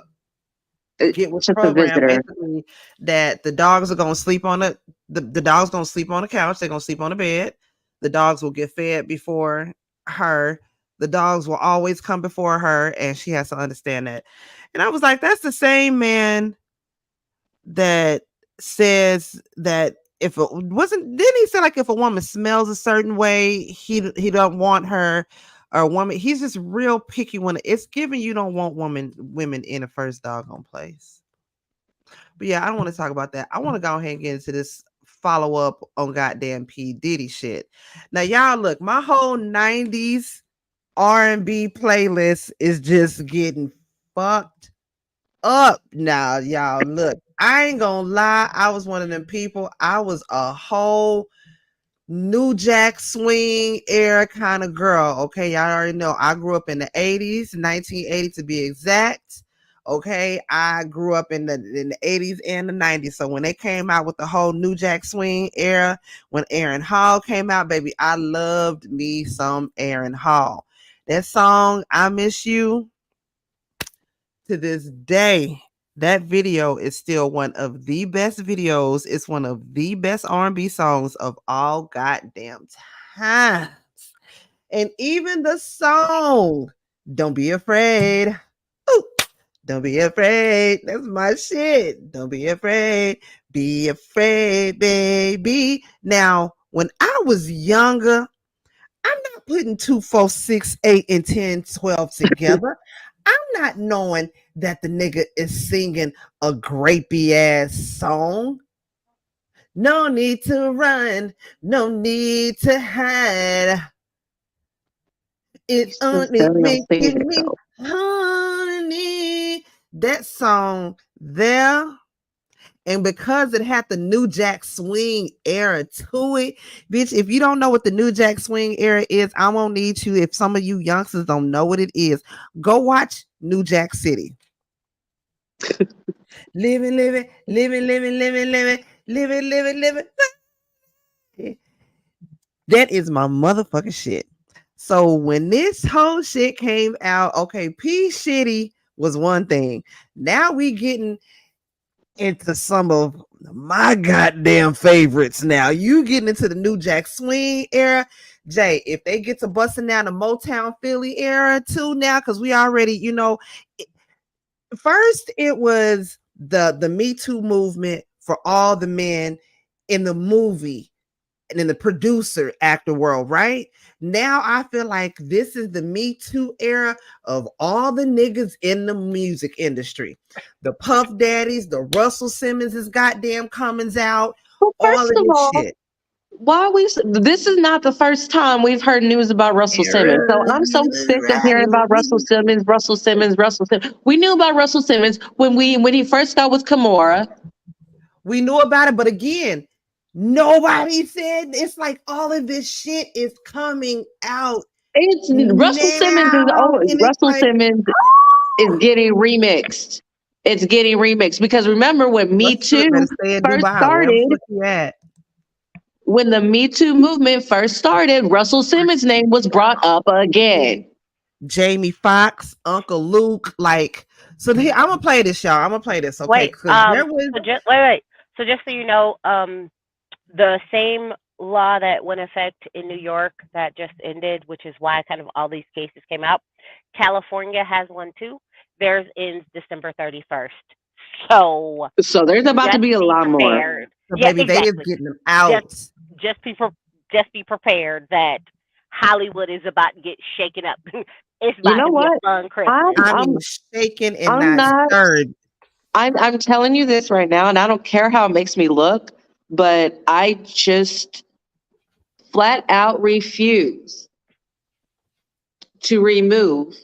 get with the program. Basically, that the dogs are gonna sleep on the dogs gonna sleep on the couch. They're gonna sleep on the bed. The dogs will get fed before her. The dogs will always come before her, and she has to understand that. And I was like, that's the same man that says that if it wasn't, didn't he say like if a woman smells a certain way, he don't want her, or a woman, he's just real picky when it's given you don't want women in the first doggone place. But yeah, I don't want to talk about that. I want to go ahead and get into this follow-up on goddamn P. Diddy shit. Now y'all look, my whole 90s R&B playlist is just getting fucked up now, y'all. Look, I ain't gonna lie, I was one of them people. I was a whole New Jack Swing era kind of girl. Okay, y'all already know I grew up in the 80s, 1980 to be exact. Okay, I grew up in the 80s and the 90s. So when they came out with the whole New Jack Swing era, when Aaron Hall came out, baby, I loved me some Aaron Hall. That song, I Miss You, to this day, that video is still one of the best videos. It's one of the best R&B songs of all goddamn times. And even the song, Don't Be Afraid. Ooh, don't be afraid. That's my shit. Don't be afraid. Be afraid, baby. Now, when I was younger, I'm not putting 2, 4, 6, 8, and 10, 12 together. I'm not knowing that the nigga is singing a grapey ass song. No need to run. No need to hide. It's only making me honey. That song there. And because it had the New Jack Swing era to it, bitch, if you don't know what the New Jack Swing era is, I won't need you. If some of you youngsters don't know what it is, go watch New Jack City. living. That is my motherfucking shit. So when this whole shit came out, okay, P Shitty was one thing. Now we getting into some of my goddamn favorites. Now you getting into the New Jack Swing era. Jay, if they get to busting down the Motown Philly era too now, because we already, first it was the Me Too movement for all the men in the movie and in the producer actor world, right? Now I feel like this is the Me Too era of all the niggas in the music industry. The Puff Daddies, the Russell Simmons' goddamn comings out, well, all of this shit. This is not the first time we've heard news about Russell Simmons. So I'm so sick of hearing about Russell Simmons. We knew about Russell Simmons when he first got with Kimora. We knew about it, but again, nobody said. It's like all of this shit is coming out. Russell Simmons is getting remixed. It's getting remixed because remember when Me Too first started. When the Me Too movement first started, Russell Simmons' name was brought up again. Jamie Foxx, Uncle Luke, so I'm gonna play this, y'all. I'm gonna play this. Okay. Wait. So just so you know, the same law that went effect in New York that just ended, which is why kind of all these cases came out. California has one too. Theirs ends December 31st. So So there's about to just be a be lot more. prepared. So Yeah, baby, they is exactly. getting them Just out. just be just be prepared that Hollywood is about to get shaken up. It's You about know to be a what? fun I'm Christmas. I I'm mean, shaken and I'm not not. stirred. I'm telling you this right now, and I don't care how it makes me look, but I just flat out refuse to remove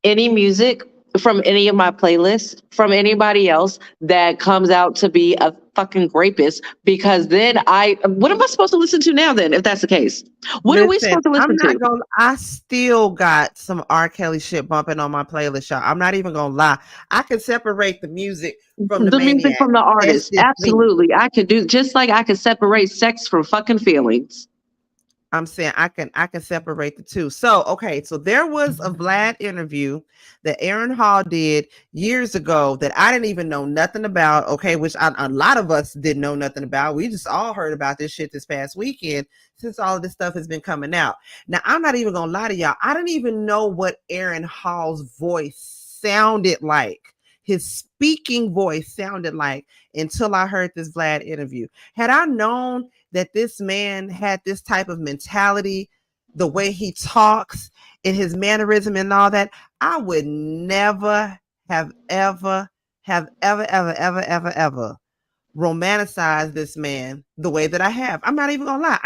any music from any of my playlists from anybody else that comes out to be a fucking rapist, because then what am I supposed to listen to now then if that's the case? What are we Listen, supposed to I'm listen not to? gonna. I still got some R. Kelly shit bumping on my playlist, y'all. I'm not even gonna lie. I can separate the music from the The music maniac. from the That's artist. just me. Absolutely. I could do just like I could separate sex from fucking feelings. I'm saying I can separate the two. So okay, so there was a Vlad interview that Aaron Hall did years ago that I didn't even know nothing about. Okay, which a lot of us didn't know nothing about. We just all heard about this shit this past weekend since all of this stuff has been coming out. Now I'm not even gonna lie to y'all. I didn't even know what Aaron Hall's voice sounded like. His speaking voice sounded like until I heard this Vlad interview. Had I known that this man had this type of mentality, the way he talks and his mannerism and all that, I would never have ever romanticized this man the way that I have. I'm not even gonna lie.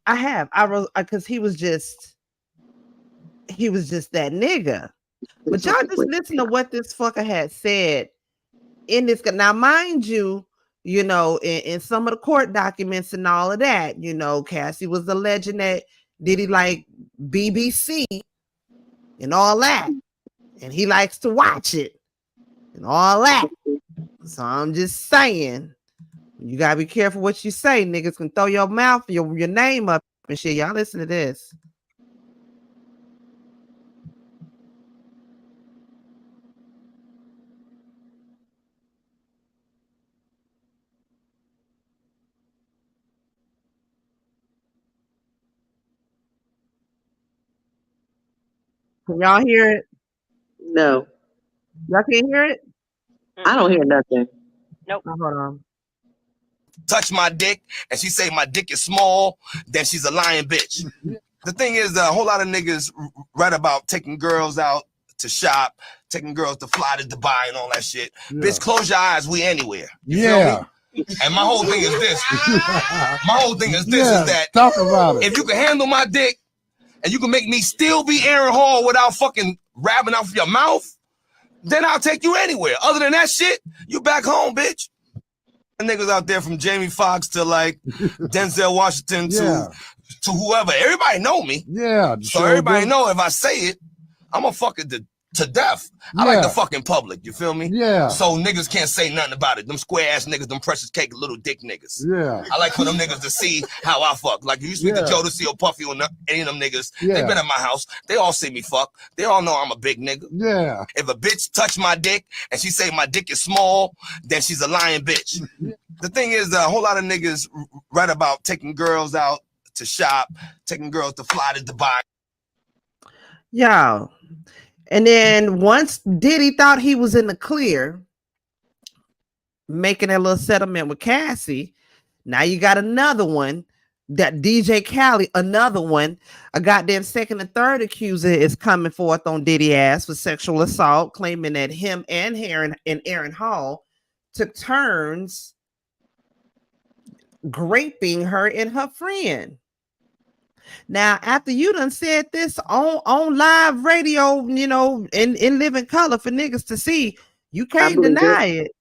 I wrote because he was just that nigga. But y'all just listen to what this fucker had said in this. Now, mind you, in some of the court documents and all of that, Cassie was alleging that Diddy like BBC and all that, and he likes to watch it and all that. So I'm just saying, you gotta be careful what you say. Niggas can throw your mouth, your name up and shit. Y'all listen to this. Can y'all hear it? No, Y'all can't hear it? I don't hear nothing. Nope. Oh, hold on. Touch my dick and she say my dick is small, then she's a lying bitch. The thing is, a whole lot of niggas write about taking girls out to shop, taking girls to fly to Dubai and all that shit. Yeah. Bitch, close your eyes, we anywhere. You feel me? And my whole thing is this. Is that talk about it. If you can handle my dick and you can make me still be Aaron Hall without fucking rapping out of your mouth, then I'll take you anywhere. Other than that shit, you back home, bitch. Niggas out there from Jamie Foxx to like Denzel Washington to whoever. Everybody know me. Yeah. So everybody know if I say it, I'm gonna fuck it to death. I like the fucking public, you feel me? Yeah. So niggas can't say nothing about it. Them square ass niggas, them precious cake little dick niggas. Yeah. I like for them niggas to see how I fuck. Like if you speak to Jodeci or Puffy or any of them niggas, they been at my house. They all see me fuck. They all know I'm a big nigga. Yeah. If a bitch touch my dick and she say my dick is small, then she's a lying bitch. The thing is, a whole lot of niggas write about taking girls out to shop, taking girls to fly to Dubai. Y'all. And then once Diddy thought he was in the clear, making that little settlement with Cassie, now you got another one, that DJ Khaled, another one, a goddamn second and third accuser is coming forth on Diddy ass for sexual assault, claiming that him and Aaron Hall took turns raping her and her friend. Now, after you done said this on live radio, in living color for niggas to see, you can't deny it.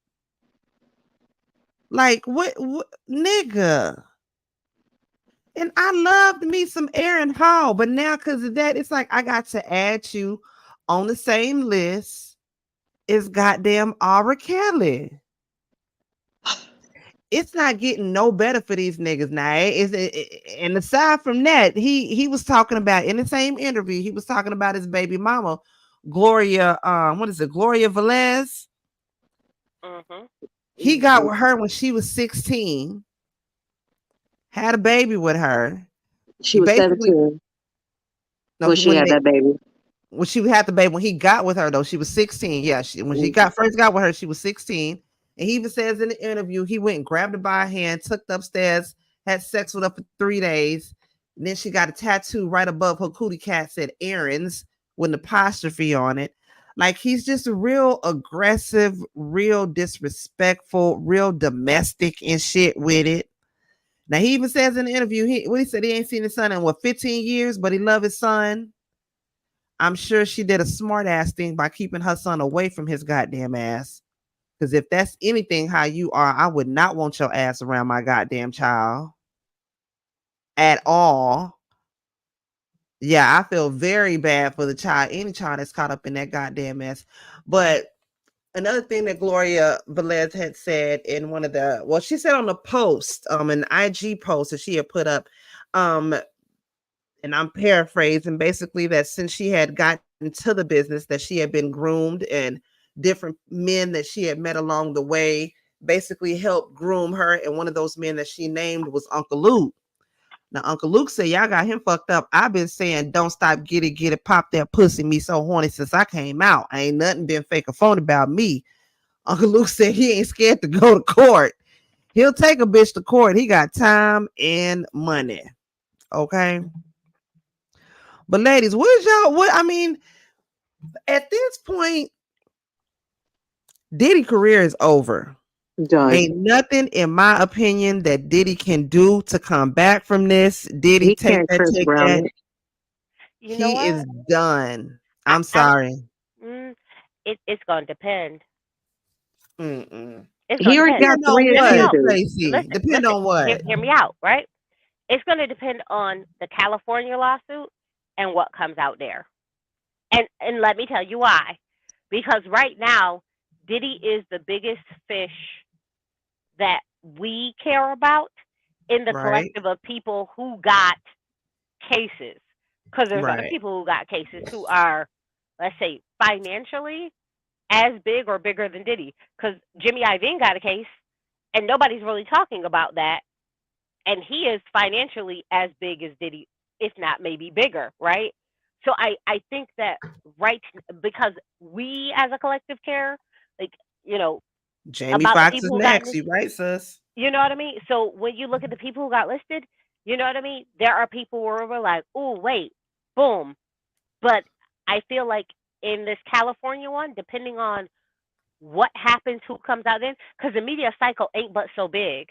Like, what nigga? And I loved me some Aaron Hall, but now because of that, it's like I got to add you on the same list as goddamn R. Kelly. It's not getting no better for these niggas now. And aside from that, he was talking about in the same interview, he was talking about his baby mama, Gloria. What is it, Gloria Velez? Mm-hmm. He got with her when she was 16. had a baby with her. She He was basically 17 no when she had that baby. when she had the baby, when he got with her though, she was 16. Yeah, when she first got with her, she was 16. And he even says in the interview, he went and grabbed her by her hand, took her upstairs, had sex with her for 3 days. And then she got a tattoo right above her cootie cat said Aaron's with an apostrophe on it. Like he's just real aggressive, real disrespectful, real domestic and shit with it. Now he even says in the interview, he said he ain't seen his son in 15 years, but he loved his son. I'm sure she did a smart ass thing by keeping her son away from his goddamn ass. Because if that's anything how you are, I would not want your ass around my goddamn child at all. Yeah, I feel very bad for the child, any child that's caught up in that goddamn mess. But another thing that Gloria Velez had said in one of the, well, she said on the post, an IG post that she had put up, and I'm paraphrasing, basically that since she had gotten into the business, that she had been groomed and different men that she had met along the way basically helped groom her. And one of those men that she named was Uncle Luke. Now, Uncle Luke said, y'all got him fucked up. I've been saying, don't stop, get it, pop that pussy, me so horny since I came out. Ain't nothing been fake or phony about me. Uncle Luke said he ain't scared to go to court. He'll take a bitch to court. He got time and money. Okay. But ladies, I mean, at this point, Diddy career is over. Done. Ain't nothing, in my opinion, that Diddy can do to come back from this. Diddy, He take can't that, Chris take Brown that. it. He is done. I'm sorry. It's going to depend. Mm-mm. It's He going to already depend. got 3 What, seasons. Tracy? Depend on what? Hear me out, right? It's going to depend on the California lawsuit and what comes out there. And let me tell you why. Because right now, Diddy is the biggest fish that we care about in the Right. collective of people who got cases. Because there's other Right. people who got cases who are, let's say, financially as big or bigger than Diddy. Because Jimmy Iovine got a case, and nobody's really talking about that. And he is financially as big as Diddy, if not maybe bigger, right? So I think that because we as a collective care, like, Jamie about the Foxx is people who got next. You right, sis? you know what I mean? So when you look at the people who got listed, you know what I mean? There are people where we're like, oh, wait, boom. But I feel like in this California one, depending on what happens, who comes out then, because the media cycle ain't but so big.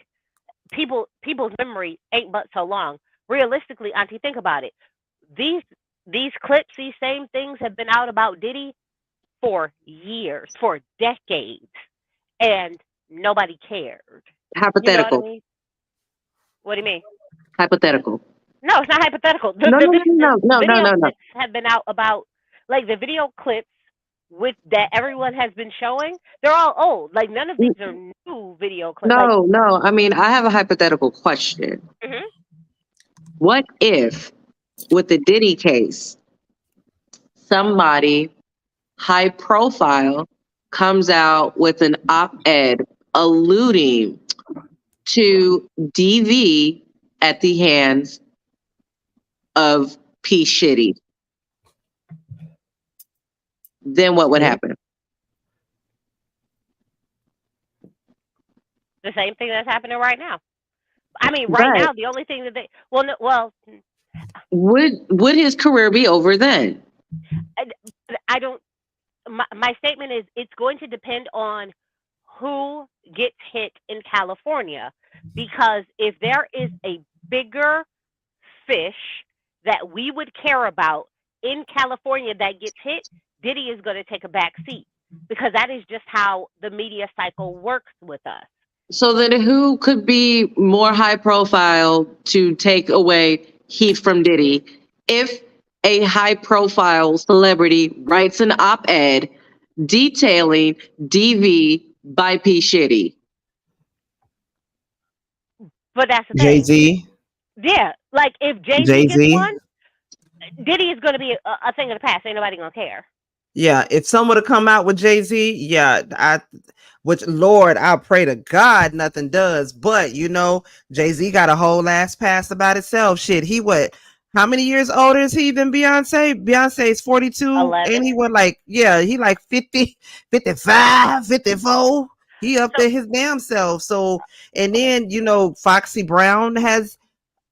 People's memory ain't but so long. Realistically, Auntie, think about it. These clips, these same things have been out about Diddy for years, for decades, and nobody cared. You know what I Hypothetical. mean? What do you mean? Hypothetical. No, it's not hypothetical. No. The video clips have been out about, like, the video clips with that everyone has been showing. They're all old. Like, none of these are new video clips. No. I mean, I have a hypothetical question. Mm-hmm. What if, with the Diddy case, somebody high profile comes out with an op-ed alluding to DV at the hands of P. Shitty? Then what would happen? The same thing that's happening right now. I mean, right now, the only thing that they would his career be over then? I don't. My statement is it's going to depend on who gets hit in California, because if there is a bigger fish that we would care about in California that gets hit, Diddy is going to take a back seat, because that is just how the media cycle works with us. So then who could be more high profile to take away heat from Diddy if a high profile celebrity writes an op-ed detailing DV by P. Shitty? But that's the thing. Jay-Z. Yeah, like if Jay-Z gets one, Diddy is going to be a thing of the past. Ain't nobody going to care. Yeah, if someone would have come out with Jay-Z, yeah, which Lord, I pray to God nothing does. But you know, Jay-Z got a whole ass past about itself. Shit, he what? How many years older is he than Beyonce? Beyonce is 42. 11. And he was like, yeah, he like 50, 55, 54. He up So there his damn self. So, and then, you know, Foxy Brown has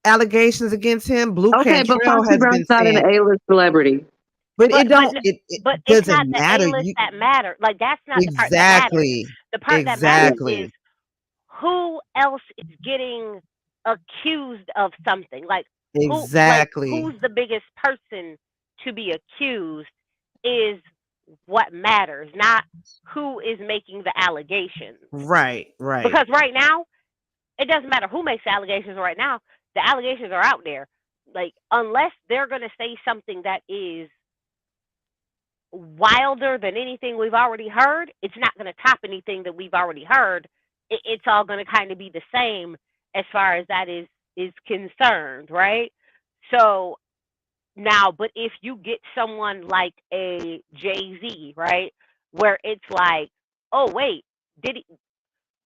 allegations against him. Blue Okay, but Cantrell Foxy has Brown's been not an saying, A-list celebrity. but but it but don't, it but it's not doesn't the matter. A-list You that matter. Like that's not the part that matters. exactly, The part that Yeah. matters is exactly, who else is getting accused of something. exactly. Who's the biggest person to be accused is what matters, not who is making the allegations. Right, right. Because right now, it doesn't matter who makes the allegations right now. The allegations are out there. Like unless they're going to say something that is wilder than anything we've already heard, it's not going to top anything that we've already heard. It's all going to kind of be the same as far as that is concerned, right? So now, but if you get someone like a Jay-Z, right, where it's like, oh wait, did he,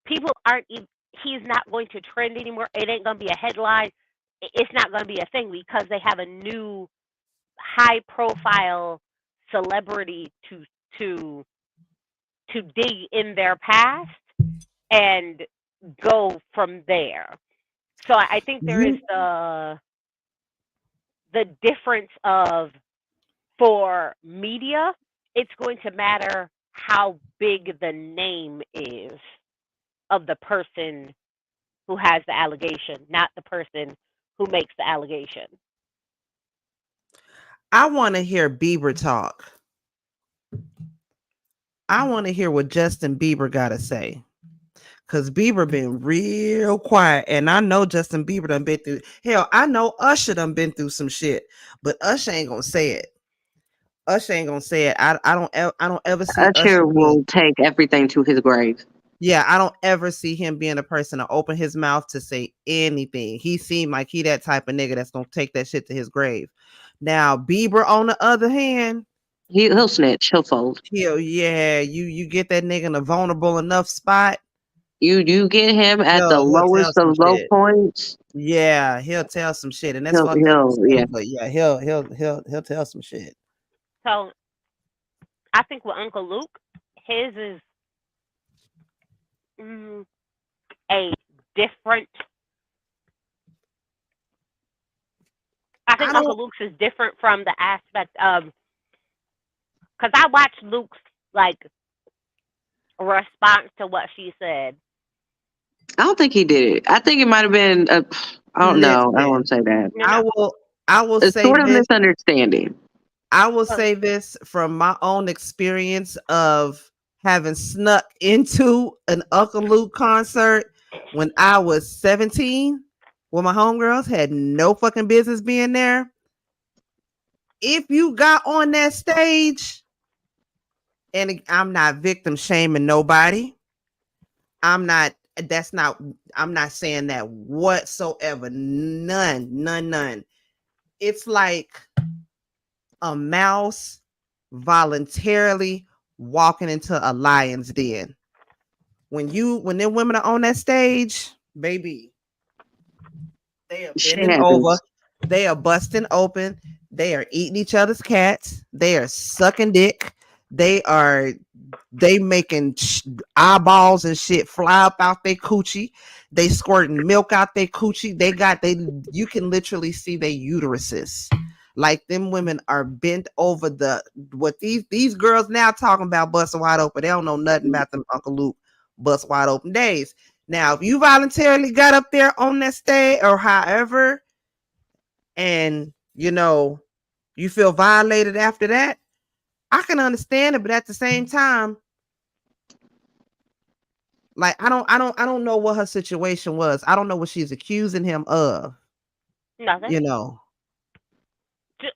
people aren't even, he's not going to trend anymore. It ain't going to be a headline. It's not going to be a thing because they have a new high profile celebrity to to dig in their past and go from there. So I think there is You, the difference of for media, it's going to matter how big the name is of the person who has the allegation, not the person who makes the allegation. I want to hear Bieber talk. I want to hear what Justin Bieber got to say. Cause Bieber been real quiet, and I know Justin Bieber done been through. Hell, I know Usher done been through some shit, but Usher ain't gonna say it. Usher ain't gonna say it. I don't ever see Usher Usher being. will take everything to his grave. Yeah, I don't ever see him being a person to open his mouth to say anything. He seemed like he that type of nigga that's gonna take that shit to his grave. Now Bieber, on the other hand, He'll snitch. He'll fold. you get that nigga in a vulnerable enough spot. You get him at the He'll tell lowest some of low shit. points. Yeah, he'll tell some shit, and that's fucked up to He'll say, yeah. but yeah, he'll tell some shit. So I think with Uncle Luke, his is mm, a different. I I think don't Uncle Luke's is different from the aspect of because I watched Luke's like response to what she said. I don't think he did it. I think it might have been I don't know. I don't want listen. to say that. No, I no. will I will A say sort of this. misunderstanding. I will Oh, say this from my own experience of having snuck into an Uncle Luke concert when I was 17, when my homegirls had no fucking business being there. If you got on that stage, and I'm not victim shaming nobody, I'm not, that's not, I'm not saying that whatsoever. None. It's like a mouse voluntarily walking into a lion's den. When them women are on that stage, baby, they are Shit bending over, happens. they are busting open, they are eating each other's cats, they are sucking dick, they are they making eyeballs and shit fly up out their coochie. They squirting milk out their coochie. They you can literally see their uteruses. Like them women are bent over the what these girls now talking about busting wide open. They don't know nothing about them Uncle Luke bust wide open days. Now, if you voluntarily got up there on that stage or however, and you know you feel violated after that, I can understand it, but at the same time, like I don't know what her situation was. I don't know what she's accusing him of. nothing. You know.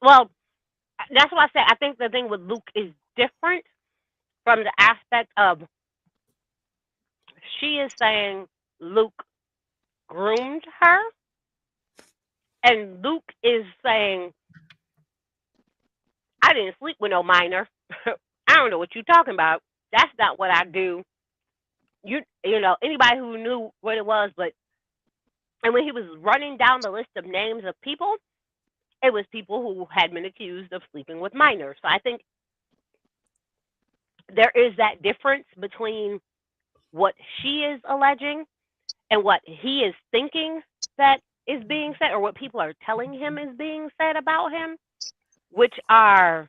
Well, that's why I said I think the thing with Luke is different from the aspect of she is saying Luke groomed her, and Luke is saying I didn't sleep with no minor. don't know what you're talking about. That's not what I do. You know, anybody who knew what it was, but and when he was running down the list of names of people, it was people who had been accused of sleeping with minors. So I think there is that difference between what she is alleging and what he is thinking that is being said, or what people are telling him is being said about him, which are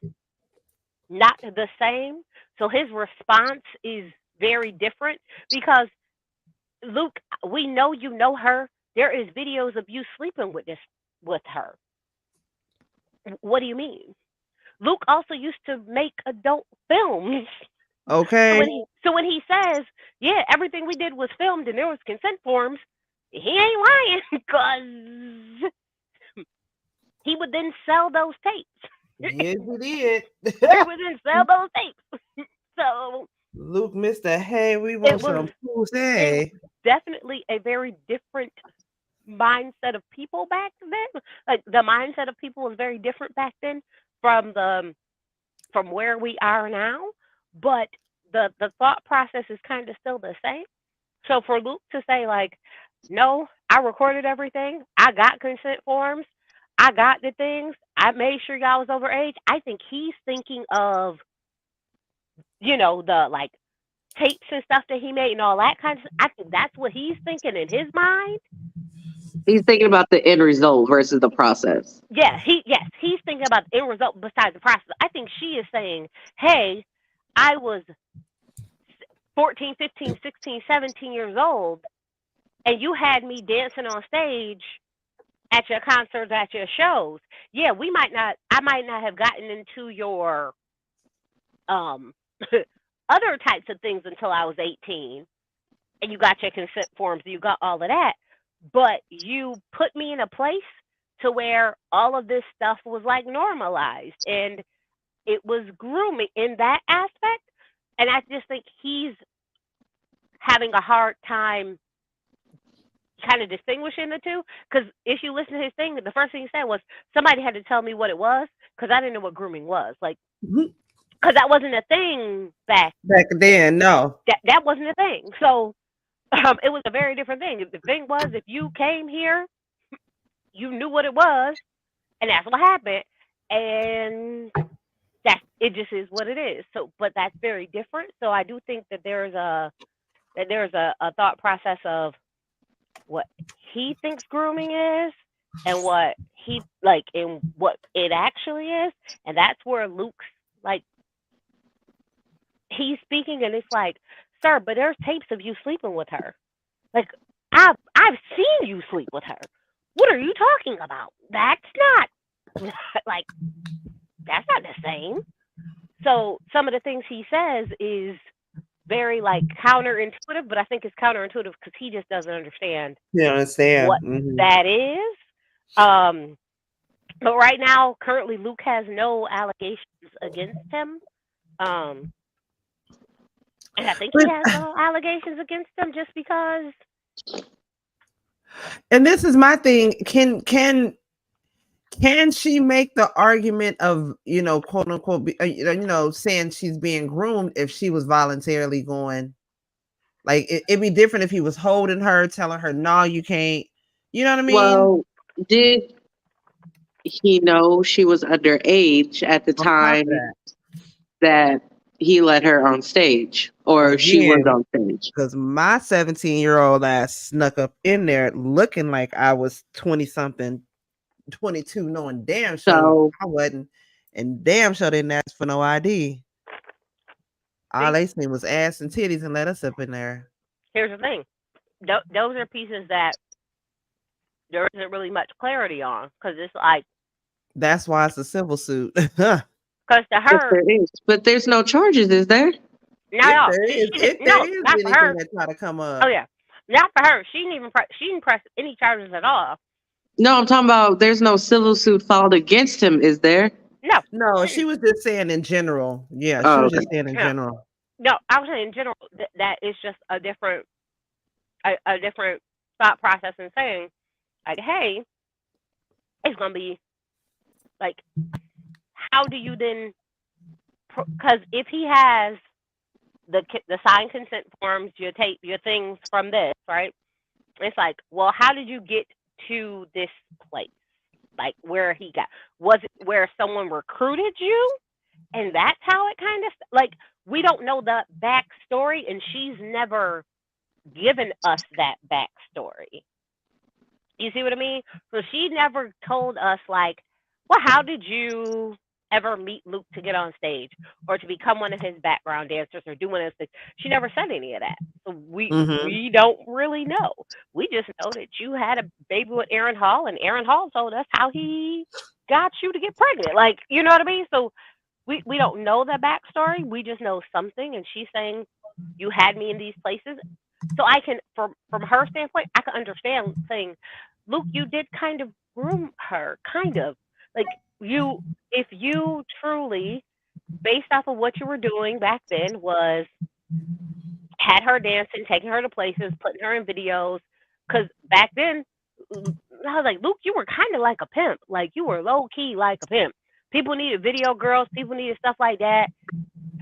not the same. So his response is very different because, Luke, we know you know her. There is videos of you sleeping with her. What do you mean? Luke also used to make adult films. Okay. So when he says, yeah, everything we did was filmed and there was consent forms, he ain't lying because he would then sell those tapes. Yes, he did. He would then sell those tapes. So Luke, Mr. Hey, we want some it pussy. was definitely a very different mindset of people back then. Like the mindset of people was very different back then from where we are now, but the thought process is kind of still the same. So for Luke to say like, no, I recorded everything, I got consent forms, I got the things, I made sure y'all was over age, I think he's thinking of, you know, the like tapes and stuff that he made and all that kind of stuff. I think that's what he's thinking in his mind. He's thinking about the end result versus the process. Yeah, he's thinking about the end result besides the process. I think she is saying, hey, I was 14, 15, 16, 17 years old, and you had me dancing on stage at your concerts, at your shows. Yeah, I might not have gotten into your other types of things until I was 18, and you got your consent forms, you got all of that, but you put me in a place to where all of this stuff was like normalized, and it was grooming in that aspect. And I just think he's having a hard time kind of distinguishing the two. Because if you listen to his thing, the first thing he said was, somebody had to tell me what it was because I didn't know what grooming was. Like, because that wasn't a thing back then. No, that wasn't a thing. So it was a very different thing. The thing was, if you came here, you knew what it was, and that's what happened. And it just is what it is. So, but that's very different. So I do think that there's a thought process of what he thinks grooming is and what he like and what it actually is. And that's where Luke's like, he's speaking and it's like, sir, but there's tapes of you sleeping with her. Like, I've seen you sleep with her. What are you talking about? That's not like, that's not the same. So some of the things he says is very like counterintuitive, but I think it's counterintuitive because he just doesn't understand what that is. But right now, currently, Luke has no allegations against him. And I think he has no allegations against him just because. And this is my thing. Can she make the argument of, you know, quote unquote, you know, saying she's being groomed if she was voluntarily going? Like, it'd be different if he was holding her, telling her, no, you can't. You know what I mean? Well, did he know she was underage at the time that he let her on stage, or she was on stage? Because my 17-year-old ass snuck up in there looking like I was 20-something, 22, knowing damn sure I wasn't, and damn sure didn't ask for no ID. All they seen was ass and titties and let us up in there. Here's the thing. Those are pieces that there isn't really much clarity on because it's like. That's why it's a civil suit. Because to her. There is, but there's no charges, is there? No, if there is not anything for her. that try to come up. Oh yeah, not for her. She didn't press any charges at all. No, I'm talking about there's no civil suit filed against him, is there? No, she was just saying in general. Yeah, she was just saying in general. No, I was saying in general that is just a different thought process and saying like, hey, it's gonna be like, how do you then because if he has the signed consent forms, your tape, your things from this, right? It's like, well, how did you get to this place? Like where he got? Was it where someone recruited you? And that's how it kind of like we don't know the backstory, and she's never given us that backstory. You see what I mean? So she never told us like, well, how did you ever meet Luke to get on stage or to become one of his background dancers or do one of those things? She never said any of that. So we don't really know. We just know that you had a baby with Aaron Hall, and Aaron Hall told us how he got you to get pregnant. Like, you know what I mean? So we don't know the backstory. We just know something, and she's saying you had me in these places. So I can, from her standpoint, I can understand saying, Luke, you did kind of groom her, kind of like you. If you truly, based off of what you were doing back then, was had her dancing, taking her to places, putting her in videos, because back then I was like, Luke, you were kind of like a pimp, like you were low key like a pimp. People needed video girls, people needed stuff like that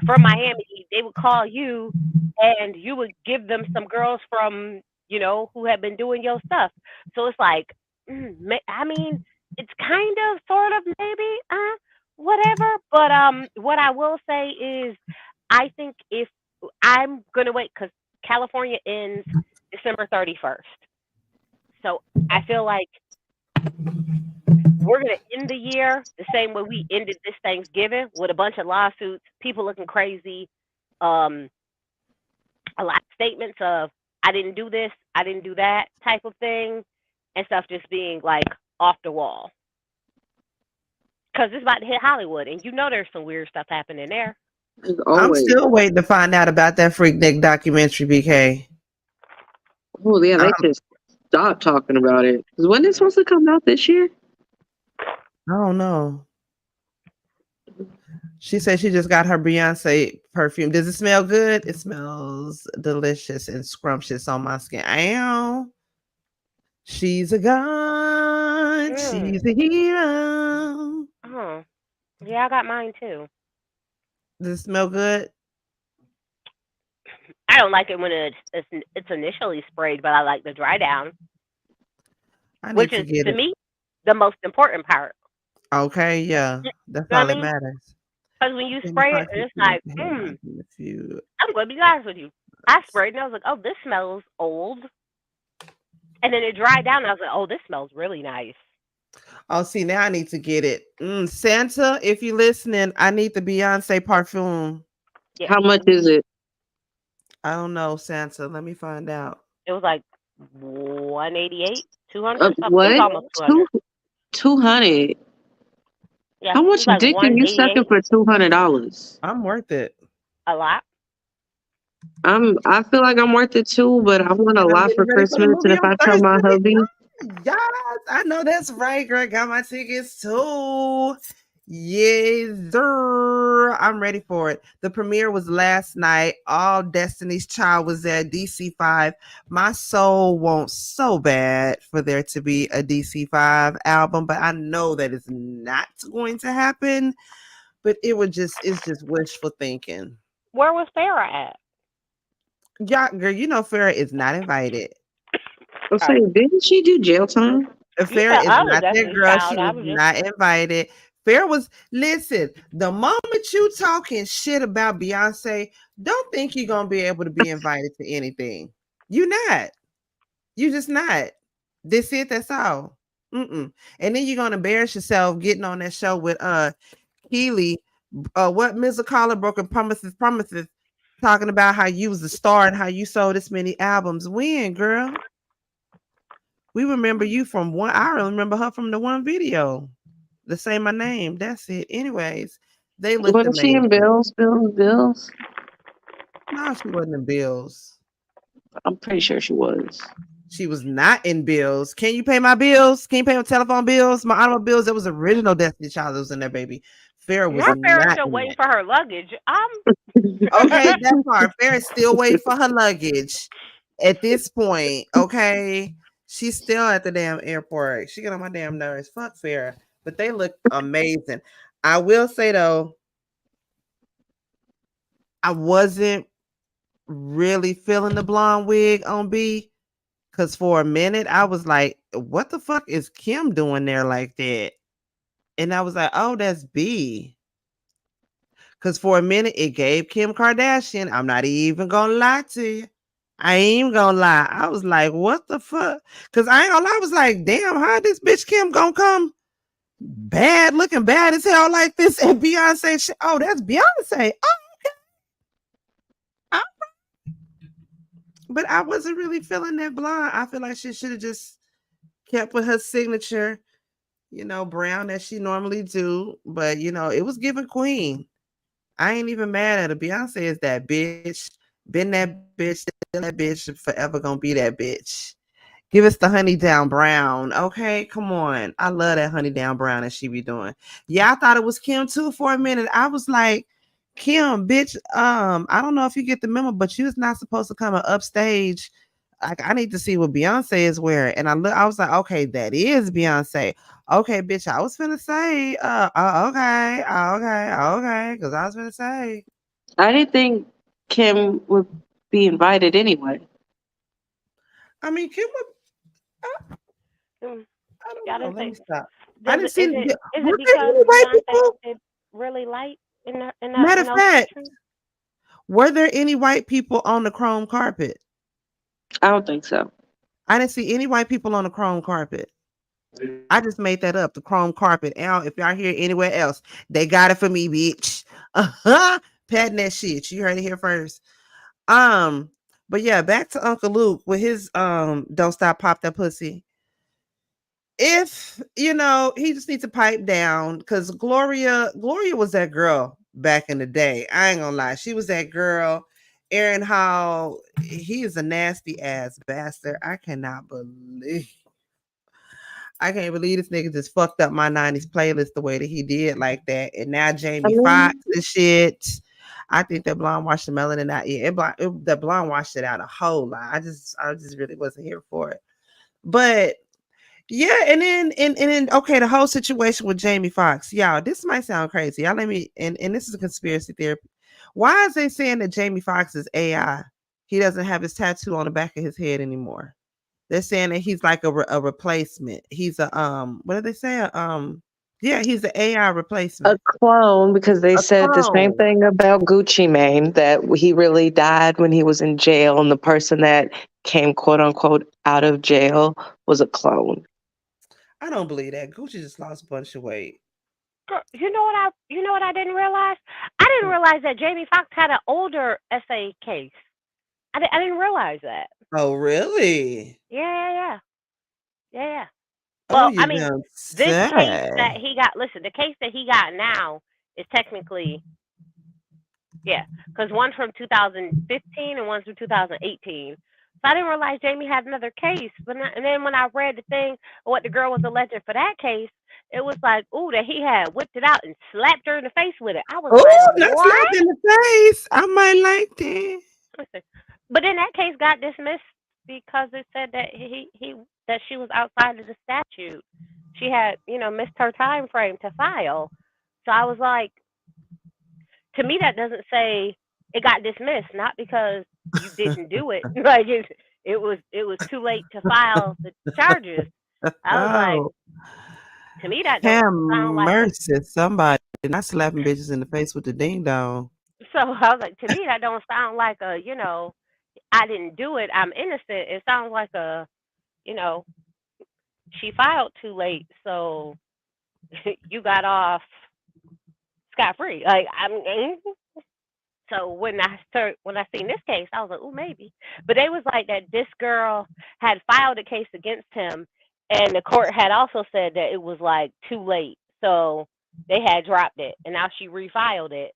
from Miami. They would call you, and you would give them some girls from who had been doing your stuff. So it's like, I mean, it's kind of, sort of, maybe, whatever. But what I will say is, I think if I'm gonna wait because California ends December 31st, so I feel like we're going to end the year the same way we ended this Thanksgiving, with a bunch of lawsuits, people looking crazy, a lot of statements of I didn't do this, I didn't do that type of thing, and stuff just being like off the wall. Because it's about to hit Hollywood, and there's some weird stuff happening there. I'm still waiting to find out about that Freaknik documentary, BK. Oh, yeah, they just stopped talking about it. When is it supposed to come out this year? I don't know. She said she just got her Beyonce perfume. Does it smell good? It smells delicious and scrumptious on my skin. Ow. She's a god. She's a hero. Oh, yeah, I got mine too. Does it smell good? I don't like it when it's initially sprayed, but I like the dry down, which is to me the most important part. Okay, yeah, that's all that matters. Because when you spray it, it's like, I'm going to be honest with you. I sprayed and I was like, oh, this smells old. And then it dried down and I was like, oh, this smells really nice. Oh, see, now I need to get it. Santa, if you're listening, I need the Beyonce perfume. Yeah. How much is it? I don't know, Santa. Let me find out. It was like 188, 200. What? It was almost 200. 200. Yeah, how much like dick are you sucking for $200? I'm worth it. A lot. I feel like I'm worth it too, but I want a lot for Christmas. And if I tell my hubby, yes, I know that's right, girl. Got my tickets too. Yes, sir. I'm ready for it. The premiere was last night. All Destiny's Child was there. DC5. My soul wants so bad for there to be a DC5 album, but I know that is not going to happen. But it's just wishful thinking. Where was Farrah at? Yeah, girl, Farrah is not invited. I'm saying, didn't she do jail time? Farrah is not that girl. She was not invited. Farrah was, listen, the moment you talking shit about Beyonce, don't think you're going to be able to be invited to anything. You're not. You just not. That's it. That's all. And then you're going to embarrass yourself getting on that show with Keely. What Mizzle Collar Broken Promises, talking about how you was a star and how you sold this many albums. When, girl? We remember you from one. I remember her from the one video. The Say My Name. That's it. Anyways, they looked amazing. Wasn't she in Bills? No, she wasn't in Bills. I'm pretty sure she was. She was not in Bills. Can you pay my bills? Can you pay my telephone bills? My automobile bills? That was original Destiny Child that was in there, baby. Farrah was not. Farrah's still waiting for her luggage. Okay, that part. Farrah's still waiting for her luggage at this point. Okay. She's still at the damn airport. She got on my damn nerves. Fuck Farrah. But they look amazing. I will say though, I wasn't really feeling the blonde wig on B. Cause for a minute I was like, what the fuck is Kim doing there like that? And I was like, oh, that's B. Cause for a minute it gave Kim Kardashian. I'm not even gonna lie to you. I ain't even gonna lie. I was like, what the fuck? Cause I ain't gonna lie, I was like, damn, how this bitch Kim gonna come bad, looking bad as hell like this? And Beyonce shit. Oh, that's Beyonce. Oh, but I wasn't really feeling that blonde. I feel like she should have just kept with her signature, brown as she normally do. But it was giving queen. I ain't even mad at her. Beyonce is that bitch. Been that bitch, still that bitch, forever gonna be that bitch. Give us the honey down brown. Okay, come on. I love that honey down brown that she be doing. Yeah, I thought it was Kim too for a minute. I was like, Kim, bitch, I don't know if you get the memo, but you was not supposed to come upstage. Like, I need to see what Beyonce is wearing. And I was like, okay, that is Beyonce. Okay, bitch, I was finna say, okay, because I was finna say. I didn't think Kim would be invited anyway. I mean, Kim would, Mm. I don't Y'all know. didn't Let me think. stop. I didn't Is see. it Were there because any white Beyonce people? is really light Matter in of those fact, pictures? were there any white people on the chrome carpet? I don't think so. I didn't see any white people on the chrome carpet. I just made that up. The chrome carpet. If y'all hear it anywhere else, they got it for me, bitch. Patting that shit. You heard it here first. But yeah, back to Uncle Luke with his don't stop pop that pussy. If he just needs to pipe down, because Gloria was that girl back in the day. I ain't gonna lie, she was that girl. Aaron Hall, he is a nasty ass bastard. I can't believe this nigga just fucked up my 90s playlist the way that he did like that. And now I Jamie Foxx mean, and shit. I think that blonde washed the melanin out. Yeah, that blonde washed it out a whole lot. I just really wasn't here for it. But yeah, and then okay, the whole situation with Jamie Foxx. Y'all, this might sound crazy. Y'all let me and this is a conspiracy theory. Why is they saying that Jamie Foxx is AI? He doesn't have his tattoo on the back of his head anymore. They're saying that he's like a replacement. He's a what did they say? Yeah, he's an AI a replacement. clone, because they A said the same clone. thing about Gucci Mane, that he really died when he was in jail, and the person that came quote unquote out of jail was a clone. I don't believe that. Gucci just lost a bunch of weight. Girl, you know what I didn't realize? I didn't realize that Jamie Foxx had an older essay case. I didn't realize that. Oh, really? Yeah, yeah, yeah, yeah, yeah. Oh, Well, you I mean, don't this case say. that he got. Listen, the case that he got now is technically, yeah, because one's from 2015 and one's from 2018. So I didn't realize Jamie had another case. And then when I read the thing, what the girl was alleged for that case, it was like, ooh, that he had whipped it out and slapped her in the face with it. I was like, Oh, not what? slapped in the face. I might like that. But then that case got dismissed because it said that he that she was outside of the statute. She had, missed her time frame to file. So I was like, to me that doesn't say it got dismissed, not because you didn't do it. Like it was too late to file the charges. I was like, Oh, to me that don't have sound like a mercy, somebody not slapping bitches in the face with the ding dong. so I was like, to me that don't sound like a, I didn't do it, I'm innocent. It sounds like a, you know, she filed too late, so you got off scot free. Like so when I seen this case, I was like, oh maybe. But they was like that this girl had filed a case against him, and the court had also said that it was like too late, so they had dropped it, and now she refiled it,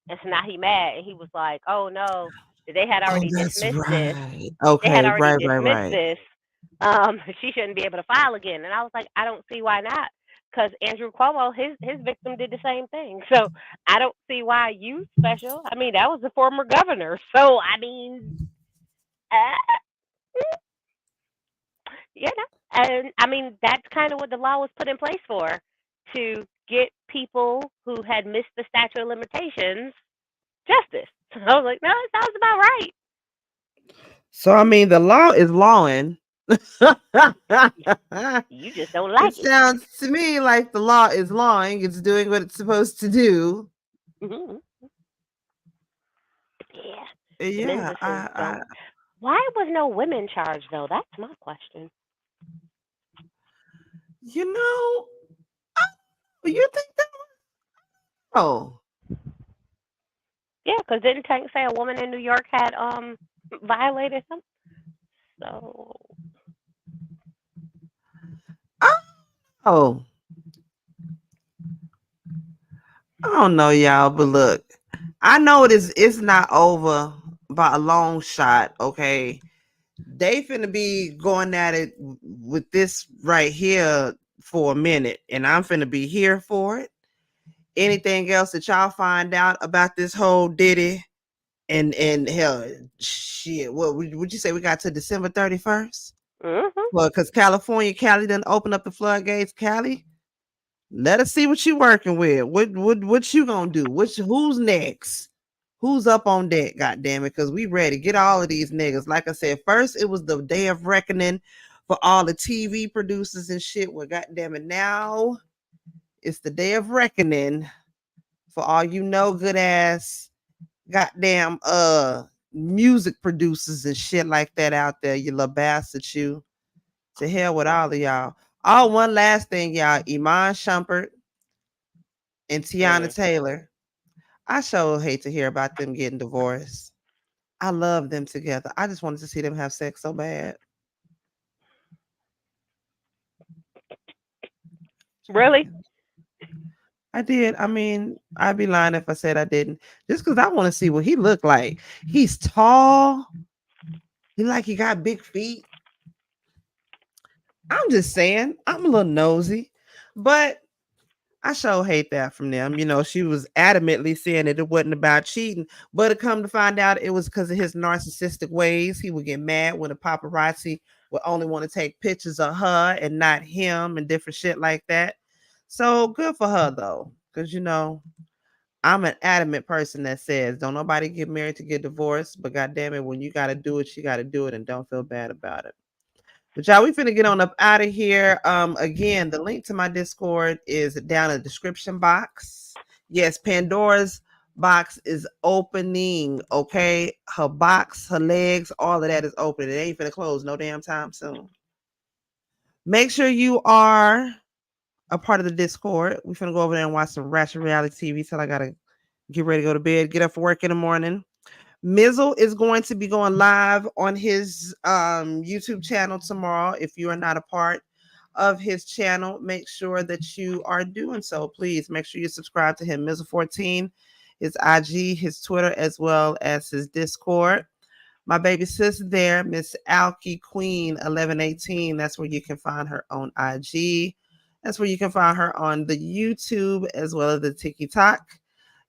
and so now he mad, and he was like, oh no, they had Oh, already that's dismissed this. right. They had Okay, already right, right, dismissed right. this. She shouldn't be able to file again. And I was like, I don't see why not. Because Andrew Cuomo, his victim did the same thing. So I don't see why you special. I mean, that was the former governor. So I mean, uh, and I mean that's kind of what the law was put in place for, to get people who had missed the statute of limitations justice. I was like, no, it sounds about right. So I mean, the law is lawing. You just don't It like it. sounds to me like the law is lawing. It's doing what it's supposed to do. Hmm. Yeah. The Yeah, businesses don't. Why was no women charged though? That's my question. you know, you think that? Oh, Yeah, because didn't Tank say a woman in New York had violated him? So oh, I don't know, y'all, but look, I know it is. It's not over by a long shot. Okay, they finna be going at it with this right here for a minute, and I'm finna be here for it. Anything else that y'all find out about this whole Diddy and hell, shit, what would you say we got to December 31st? hmm. Well, because Cali done open up the floodgates. Cali, let us see what you working with. What you gonna do? Who's next? Who's up on deck? God damn it, because we ready. Get all of these niggas. Like I said, first it was the day of reckoning for all the TV producers and shit. Well, god damn it, now it's the day of reckoning for all you know good ass goddamn music producers and shit like that out there, you little bastard you. To hell with all of y'all. Oh, one last thing, y'all. Iman Shumpert and Tiana Taylor. I sure hate to hear about them getting divorced. I love them together. I just wanted to see them have sex so bad. Really? I did. I mean, I'd be lying if I said I didn't. Just because I want to see what he looked like. He's tall. He got big feet. I'm just saying. I'm a little nosy, but I sure hate that from them. You know, she was adamantly saying that it wasn't about cheating, but to come to find out it was because of his narcissistic ways. He would get mad when the paparazzi would only want to take pictures of her and not him and different shit like that. So good for her though, because you know, I'm an adamant person that says don't nobody get married to get divorced, but goddamn it, when you gotta do it, you gotta do it and don't feel bad about it. But y'all, we finna get on up out of here. Again, the link to my Discord is down in the description box. Yes, Pandora's box is opening. Okay, her box, her legs, all of that is open. It ain't finna close no damn time soon. Make sure you are a part of the Discord. We finna go over there and watch some ratchet reality TV till I gotta get ready to go to bed, get up for work in the morning. Mizzle is going to be going live on his YouTube channel tomorrow. If you are not a part of his channel, make sure that you are doing so. Please make sure you subscribe to him. Mizzle14, his IG, his Twitter, as well as his Discord. My baby sis there, Miss Alki Queen 1118. That's where you can find her on IG. That's where you can find her on the YouTube as well as the TikTok.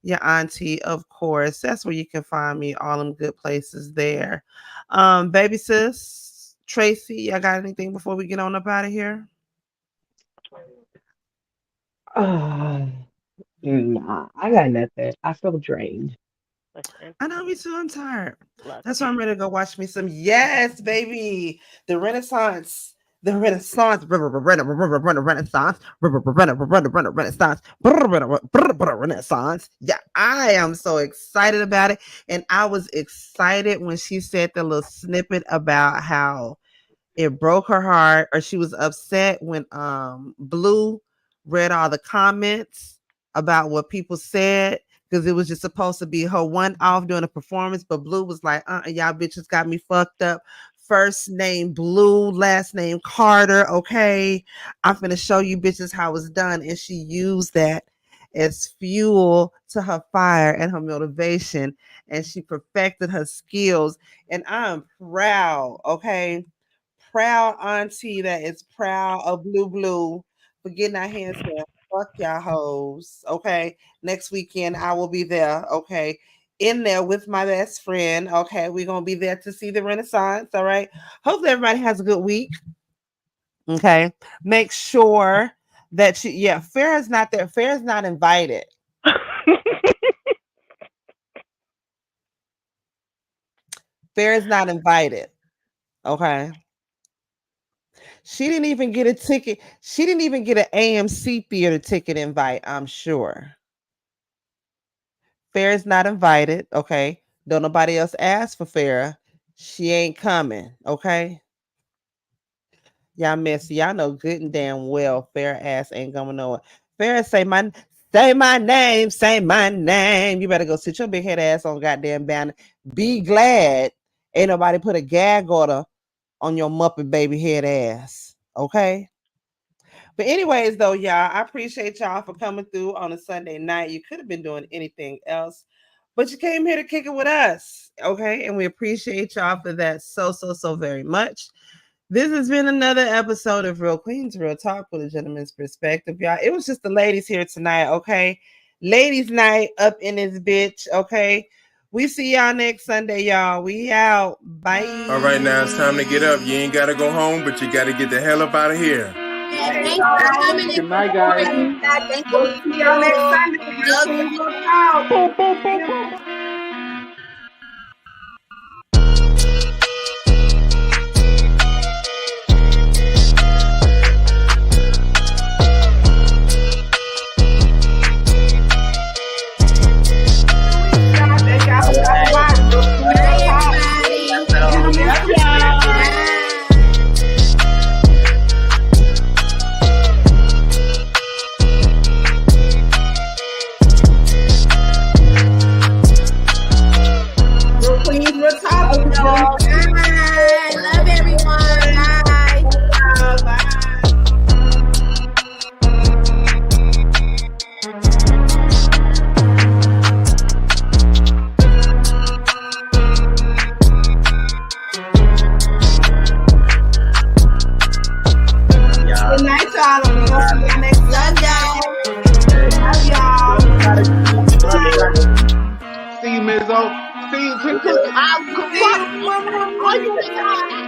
Your auntie, of course. That's where you can find me. All them good places there. Baby sis, Tracy, I got anything before we get on up out of here? Oh, nah, I got nothing. I feel drained. Listen, I know, me too. I'm tired. look. That's why I'm ready to go watch me some. Yes, baby. The Renaissance. The Renaissance. Renaissance. Renaissance. Yeah, I am so excited about it. And I was excited when she said the little snippet about how it broke her heart, or she was upset when Blue read all the comments about what people said, because it was just supposed to be her one off doing a performance, but Blue was like, y'all bitches got me fucked up. First name Blue, last name Carter. Okay, I'm gonna show you bitches how it's done. And she used that as fuel to her fire and her motivation, and she perfected her skills. And I'm proud, okay, proud auntie that is proud of Blue for getting our hands there. Fuck y'all hoes. Okay. Next weekend I will be there. Okay. In there with my best friend. Okay. We're gonna be there to see the Renaissance. All right. Hopefully everybody has a good week. Okay. Make sure that Farrah's not there. Farrah's not invited. Fair is not invited. Okay. She didn't even get a ticket. She didn't even get an AMC theater ticket invite, I'm sure. Fair is not invited. Okay. Don't nobody else ask for Fair. She ain't coming. Okay. Y'all messy. Y'all know good and damn well Fair ass ain't going nowhere. Fair say my name. Say my name. You better go sit your big head ass on goddamn banner. Be glad ain't nobody put a gag order on your Muppet baby head ass. Okay. But anyways, though, y'all, I appreciate y'all for coming through on a Sunday night. You could have been doing anything else, but you came here to kick it with us. Okay. And we appreciate y'all for that so very much. This has been another episode of Real Queens Real Talk with a gentleman's perspective, y'all. It was just the ladies here tonight, okay? Ladies' night up in this bitch, okay? We see y'all next Sunday, y'all. We out. Bye. All right, now it's time to get up. You ain't got to go home, but you got to get the hell up out of here. Thanks for coming. Good night, guys. Thanks for see y'all next Sunday. Real Queens Real Talk. See you, Mizzle. See you.